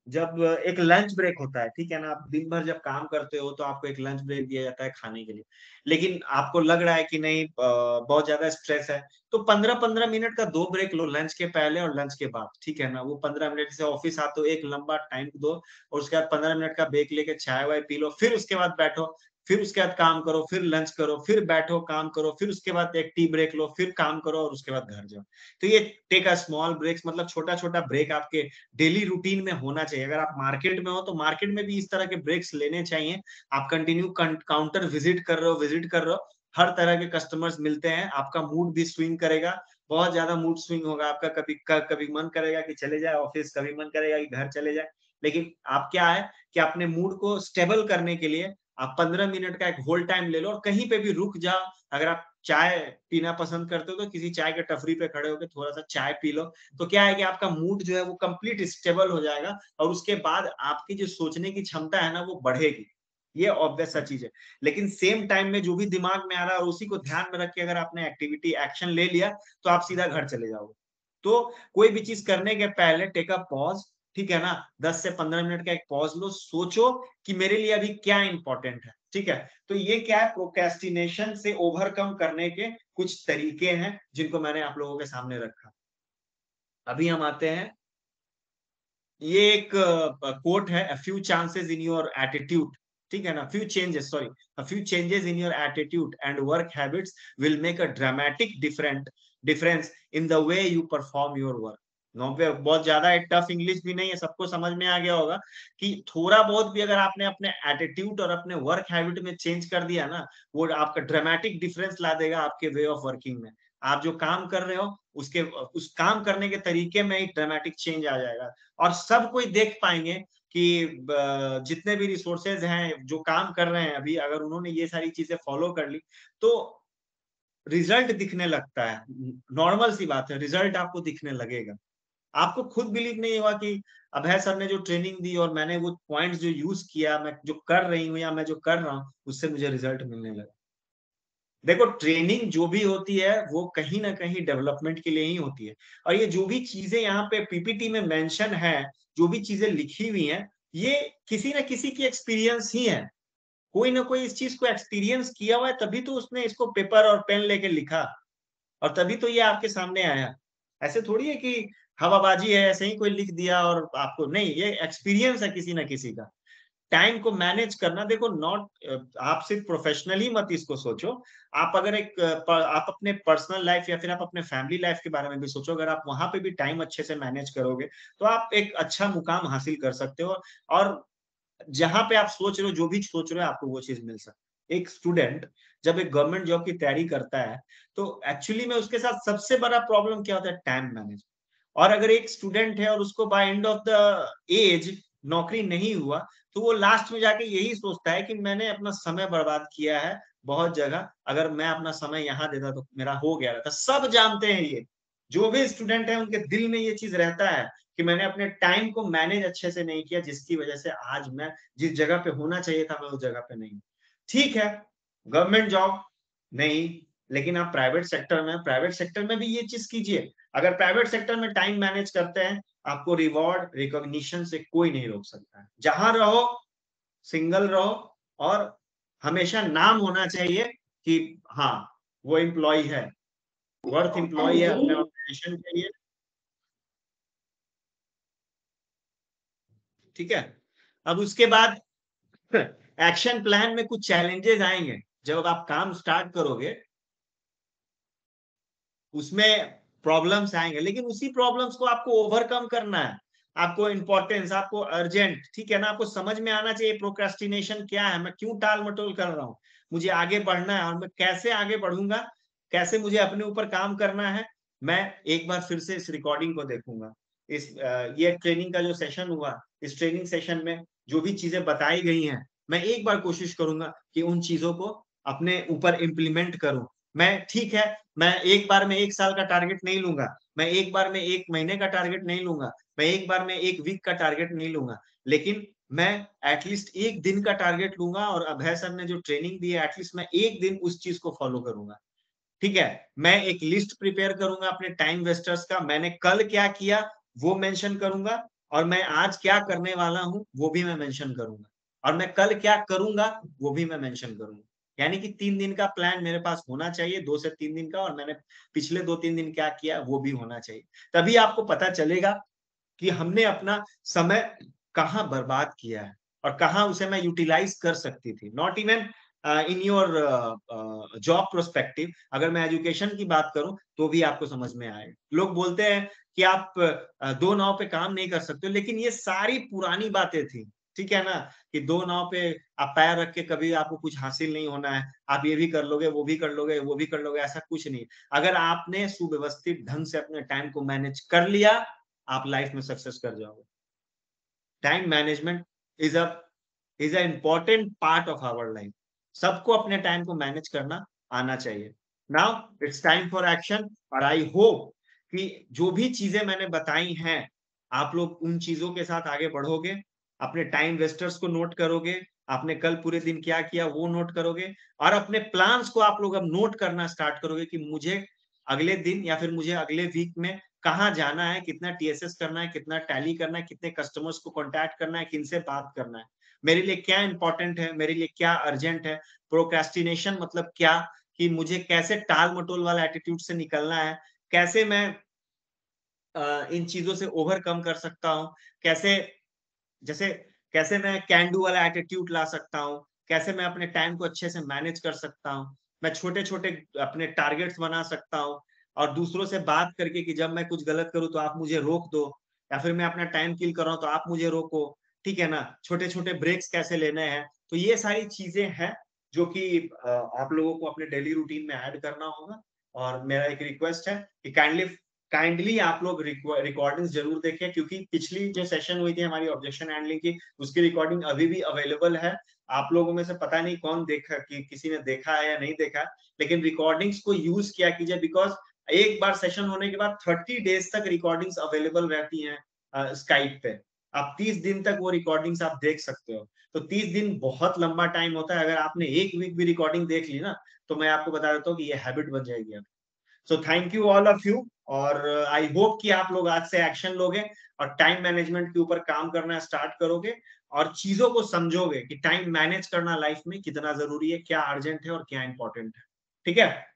जब एक लंच ब्रेक होता है, ठीक है ना, आप दिन भर जब काम करते हो तो आपको एक लंच ब्रेक दिया जाता है खाने के लिए, लेकिन आपको लग रहा है कि नहीं बहुत ज्यादा स्ट्रेस है, तो 15-15 मिनट का 2 ब्रेक लो, लंच के पहले और लंच के बाद। ठीक है ना। वो 15 मिनट से ऑफिस आते हो, एक लंबा टाइम दो और उसके बाद 15 मिनट का ब्रेक लेके चाय वाय पी लो, फिर उसके बाद बैठो, फिर उसके बाद काम करो, फिर लंच करो, फिर बैठो काम करो, फिर उसके बाद एक टी ब्रेक लो, फिर काम करो और उसके बाद घर जाओ। तो ये टेक अ स्मॉल ब्रेक्स, मतलब छोटा छोटा ब्रेक आपके डेली रूटीन में होना चाहिए। अगर आप मार्केट में हो तो मार्केट में भी इस तरह के ब्रेक्स लेने चाहिए। आप कंटिन्यू काउंटर विजिट कर रहे हो, हर तरह के कस्टमर्स मिलते हैं, आपका मूड भी स्विंग करेगा, बहुत ज्यादा मूड स्विंग होगा आपका। कभी मन करेगा कि चले जाए ऑफिस, कभी मन करेगा कि घर चले जाए, लेकिन आप क्या है कि अपने मूड को स्टेबल करने के लिए आप 15 मिनट का एक होल्ड टाइम ले लो और कहीं पे भी रुक जाओ। अगर आप चाय पीना पसंद करते हो तो किसी चाय के टपरी पे खड़े होकर थोड़ा सा चाय पी लो, तो क्या है कि आपका मूड जो है वो कंप्लीट स्टेबल हो जाएगा और उसके बाद आपकी जो सोचने की क्षमता है ना वो बढ़ेगी। ये ऑब्वियस सा चीज है। लेकिन सेम टाइम में जो भी दिमाग में आ रहा है और उसी को ध्यान में रख के अगर आपने एक्टिविटी एक्शन ले लिया तो आप सीधा घर चले जाओगे। तो कोई भी चीज करने के पहले टेक अ पॉज, ठीक है ना, 10 से 15 मिनट का एक पॉज लो, सोचो कि मेरे लिए अभी क्या इंपॉर्टेंट है। ठीक है। तो ये क्या है, प्रोक्रेस्टिनेशन से ओवरकम करने के कुछ तरीके हैं जिनको मैंने आप लोगों के सामने रखा। अभी हम आते हैं, ये एक कोट है, a few chances in your attitude, ठीक है ना, few changes, sorry, a few changes in your attitude and work habits will make a dramatic difference in the way you perform your work. बहुत ज्यादा tough English भी नहीं है, सबको समझ में आ गया होगा कि थोड़ा बहुत भी अगर आपने अपने एटीट्यूड और अपने वर्क हैबिट में चेंज कर दिया ना, वो आपका ड्रामेटिक डिफरेंस ला देगा आपके वे ऑफ वर्किंग में। आप जो काम कर रहे हो उसके उस काम करने के तरीके में ही ड्रामेटिक चेंज आ जाएगा और सब कोई देख पाएंगे कि जितने भी रिसोर्सेज हैं जो काम कर रहे हैं अभी, अगर उन्होंने ये सारी चीजें फॉलो कर ली तो रिजल्ट दिखने लगता है। नॉर्मल सी बात है, रिजल्ट आपको दिखने लगेगा। आपको खुद बिलीव नहीं होगा कि अभय सर ने जो ट्रेनिंग दी और मैंने वो पॉइंट्स जो यूज किया, मैं जो कर रही हूँ या मैं जो कर रहा हूँ उससे मुझे रिजल्ट मिलने लगा। देखो ट्रेनिंग जो भी होती है वो कहीं ना कहीं डेवलपमेंट के लिए ही होती है, और ये जो भी चीजें यहाँ पे पीपीटी में मेंशन है, जो भी चीजें लिखी हुई हैं, ये किसी ना किसी की एक्सपीरियंस ही है। कोई ना कोई इस चीज को एक्सपीरियंस किया हुआ है, तभी तो उसने इसको पेपर और पेन लेके लिखा और तभी तो ये आपके सामने आया। ऐसे थोड़ी है कि हवाबाजी है, ऐसे ही कोई लिख दिया और आपको नहीं, ये एक्सपीरियंस है किसी ना किसी का। टाइम को मैनेज करना, देखो नॉट आप सिर्फ प्रोफेशनली मत इसको सोचो, आप अगर आप अपने पर्सनल लाइफ या फिर आप अपने फैमिली लाइफ के बारे में भी सोचो, अगर आप वहां पे भी टाइम अच्छे से मैनेज करोगे तो आप एक अच्छा मुकाम हासिल कर सकते हो और जहां पे आप सोच रहे हो, जो भी सोच रहे हो, आपको वो चीज मिल सकती है। एक स्टूडेंट जब एक गवर्नमेंट जॉब की तैयारी करता है तो एक्चुअली में उसके साथ सबसे बड़ा प्रॉब्लम क्या होता है, टाइम मैनेज। और अगर एक स्टूडेंट है और उसको by end of the age नौकरी नहीं हुआ तो वो लास्ट में जाके यही सोचता है कि मैंने अपना समय बर्बाद किया है बहुत जगह, अगर मैं अपना समय यहाँ देता तो मेरा हो गया रहता। सब जानते हैं ये, जो भी स्टूडेंट है उनके दिल में ये चीज रहता है कि मैंने अपने टाइम को मैनेज अच्छे से नहीं किया, जिसकी वजह से आज मैं जिस जगह पे होना चाहिए था मैं उस जगह पे नहीं। ठीक है, गवर्नमेंट जॉब नहीं, लेकिन आप प्राइवेट सेक्टर में भी ये चीज कीजिए। अगर प्राइवेट सेक्टर में टाइम मैनेज करते हैं, आपको रिवॉर्ड रिकॉग्निशन से कोई नहीं रोक सकता है। जहां रहो सिंगल रहो और हमेशा नाम होना चाहिए कि हाँ वो एम्प्लॉय है, वर्थ एम्प्लॉय है, अपने ऑर्गेनाइजेशन के लिए। ठीक है। अब उसके बाद एक्शन प्लान में कुछ चैलेंजेस आएंगे, जब आप काम स्टार्ट करोगे उसमें प्रॉब्लम्स आएंगे, लेकिन उसी प्रॉब्लम्स को आपको ओवरकम करना है। आपको इंपॉर्टेंस, आपको अर्जेंट, ठीक है ना, आपको समझ में आना चाहिए प्रोक्रेस्टिनेशन क्या है, मैं क्यों टाल मटोल कर रहा हूँ, मुझे आगे बढ़ना है और मैं कैसे आगे बढ़ूंगा, कैसे मुझे अपने ऊपर काम करना है। मैं एक बार फिर से इस रिकॉर्डिंग को देखूंगा, इस ये ट्रेनिंग का जो सेशन हुआ, इस ट्रेनिंग सेशन में जो भी चीजें बताई गई हैं, मैं एक बार कोशिश करूंगा कि उन चीजों को अपने ऊपर इम्प्लीमेंट करूं। मैं, ठीक है, मैं एक बार में 1 साल का टारगेट नहीं लूंगा, मैं एक बार में 1 महीने का टारगेट नहीं लूंगा, मैं एक बार में 1 वीक का टारगेट नहीं लूंगा, लेकिन मैं एटलीस्ट 1 दिन का टारगेट लूंगा और अभय सर ने जो ट्रेनिंग दी है एटलीस्ट मैं 1 दिन उस चीज को फॉलो करूंगा। ठीक है, मैं एक लिस्ट प्रिपेयर करूंगा अपने टाइम वेस्टर्स का, मैंने कल क्या किया वो मेंशन करूंगा और मैं आज क्या करने वाला हूं वो भी मैं मेंशन करूंगा और मैं कल क्या करूंगा वो भी मैं मेंशन करूंगा। यानी कि 3 दिन का प्लान मेरे पास होना चाहिए, 2 से 3 दिन का, और मैंने पिछले 2-3 दिन क्या किया वो भी होना चाहिए। तभी आपको पता चलेगा कि हमने अपना समय कहाँ बर्बाद किया है और कहाँ उसे मैं यूटिलाइज कर सकती थी। Not even in your job prospective, अगर मैं एजुकेशन की बात करूं तो भी आपको समझ में आएगा। लोग बोलते हैं कि आप 2 नाव पे काम नहीं कर सकते, लेकिन ये सारी पुरानी बातें थी, ठीक है ना, कि 2 नाव पे आप पैर रख के कभी आपको कुछ हासिल नहीं होना है, आप ये भी कर लोगे, वो भी कर लोगे, वो भी कर लोगे, ऐसा कुछ नहीं। अगर आपने सुव्यवस्थित ढंग से अपने टाइम को मैनेज कर लिया, आप लाइफ में सक्सेस कर जाओगे। Time management is a important part of our life. सबको अपने टाइम को मैनेज करना आना चाहिए। Now it's time for action, और आई होप कि जो भी चीजें मैंने बताई हैं आप लोग उन चीजों के साथ आगे बढ़ोगे, अपने टाइम वेस्टर्स को नोट करोगे, आपने कल पूरे दिन क्या किया वो नोट करोगे, और अपने प्लान्स को आप लोग अब नोट करना स्टार्ट करोगे कि मुझे अगले दिन या फिर मुझे अगले वीक में कहाँ जाना है, कितना टीएसएस करना है, कितना टैली करना है, कितने कस्टमर्स को कांटेक्ट करना है, किनसे बात करना है, मेरे लिए क्या इंपॉर्टेंट है, मेरे लिए क्या अर्जेंट है। प्रोक्रेस्टिनेशन मतलब क्या, कि मुझे कैसे टाल मटोल वाला एटीट्यूड से निकलना है, कैसे मैं इन चीजों से ओवरकम कर सकता हूँ, कैसे, जैसे कैसे मैं कैन डू वाला एटीट्यूड ला सकता हूँ, कैसे मैं अपने टाइम को अच्छे से मैनेज कर सकता हूँ, मैं छोटे छोटे अपने टारगेट्स बना सकता हूँ, और दूसरों से बात करके कि जब मैं कुछ गलत करूँ तो आप मुझे रोक दो, या फिर मैं अपना टाइम किल कर रहा हूँ तो आप मुझे रोको, ठीक है ना, छोटे छोटे ब्रेक्स कैसे लेने हैं। तो ये सारी चीजें हैं जो कि आप लोगों को अपने डेली रूटीन में ऐड करना होगा। और मेरा एक रिक्वेस्ट है कि काइंडली आप लोग रिकॉर्डिंग्स जरूर देखें, क्योंकि पिछली जो सेशन हुई थी हमारी ऑब्जेक्शन हैंडलिंग की, उसकी रिकॉर्डिंग अभी भी अवेलेबल है। आप लोगों में से पता नहीं कौन देखा, कि किसी ने देखा है या नहीं देखा, लेकिन रिकॉर्डिंग्स को यूज किया कीजिए, बिकॉज एक बार सेशन होने के बाद 30 डेज तक रिकॉर्डिंग्स अवेलेबल रहती हैं स्काइप पे। आप 30 दिन तक वो रिकॉर्डिंग्स आप देख सकते हो। तो 30 दिन बहुत लंबा टाइम होता है, अगर आपने 1 वीक भी रिकॉर्डिंग देख ली ना, तो मैं आपको बता देता हूँ कि ये हैबिट बन जाएगी अब। So thank you all of you, और आई होप कि आप लोग आज से एक्शन लोगे और टाइम मैनेजमेंट के ऊपर काम करना स्टार्ट करोगे और चीजों को समझोगे कि टाइम मैनेज करना लाइफ में कितना जरूरी है, क्या अर्जेंट है और क्या इंपॉर्टेंट है। ठीक है,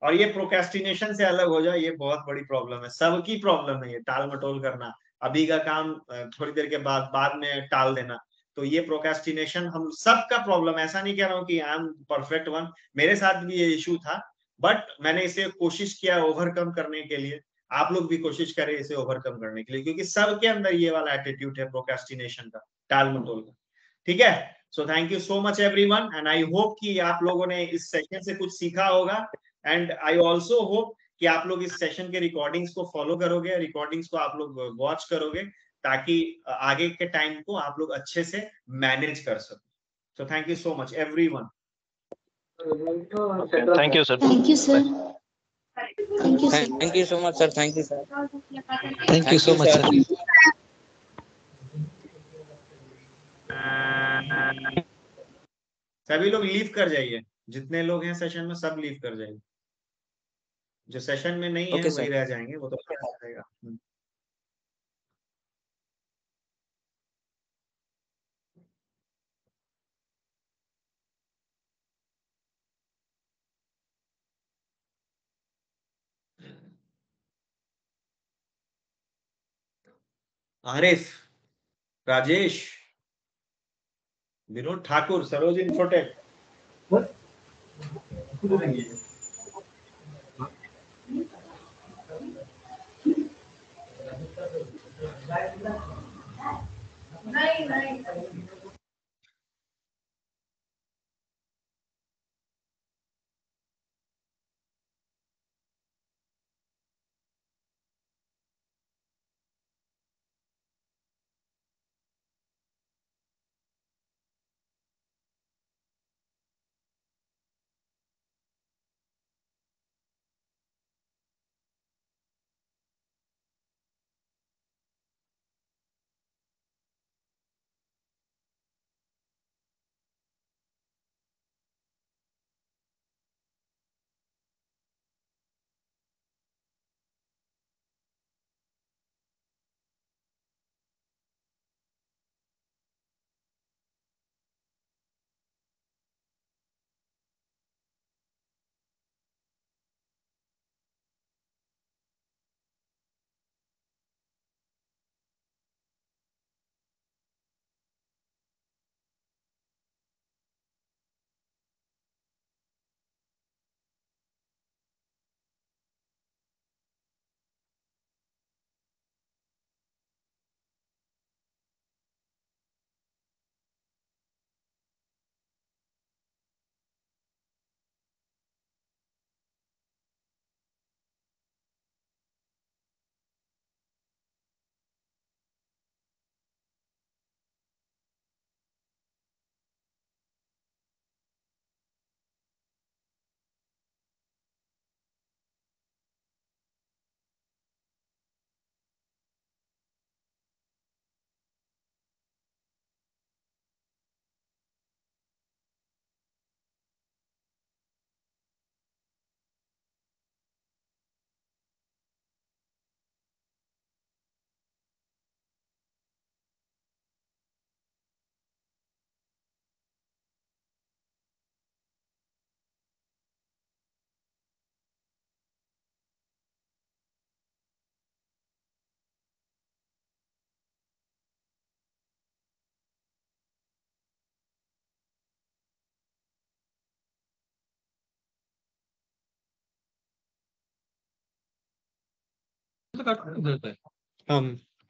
और ये प्रोक्रेस्टिनेशन से अलग हो जाए, ये बहुत बड़ी प्रॉब्लम है, सबकी प्रॉब्लम है ये, टाल मटोल करना, अभी का काम थोड़ी देर के बाद में टाल देना। तो ये प्रोक्रेस्टिनेशन हम सबका प्रॉब्लम, ऐसा नहीं कह रहा हूँ कि आई एम परफेक्ट वन, मेरे साथ भी ये इशू था, बट मैंने इसे कोशिश किया ओवरकम करने के लिए। आप लोग भी कोशिश करें इसे ओवरकम करने के लिए, क्योंकि सबके अंदर ये वाला एटीट्यूड है प्रोक्रेस्टिनेशन का, टाल मटोल का। ठीक है, so thank you so much everyone, and I hope कि आप लोगों ने इस सेशन से कुछ सीखा होगा, एंड आई ऑल्सो होप कि आप लोग इस सेशन के रिकॉर्डिंग्स को फॉलो करोगे, रिकॉर्डिंग्स को आप लोग वॉच करोगे, ताकि आगे के टाइम को आप लोग अच्छे से मैनेज कर सको। So thank you so much everyone. Thank you sir. Thank you sir. Thank you sir. Thank you so much sir, thank you sir, thank you so much sir. सभी लोग लीव कर जाइए, जितने लोग हैं सेशन में सब लीव कर जाइए, जो सेशन में नहीं है वही रह जाएंगे, वो तो पता रहेगा। आरिफ, राजेश, विनोद ठाकुर, सरोज इन्फोटेक,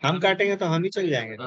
हम काटेंगे तो हम ही चल जाएंगे।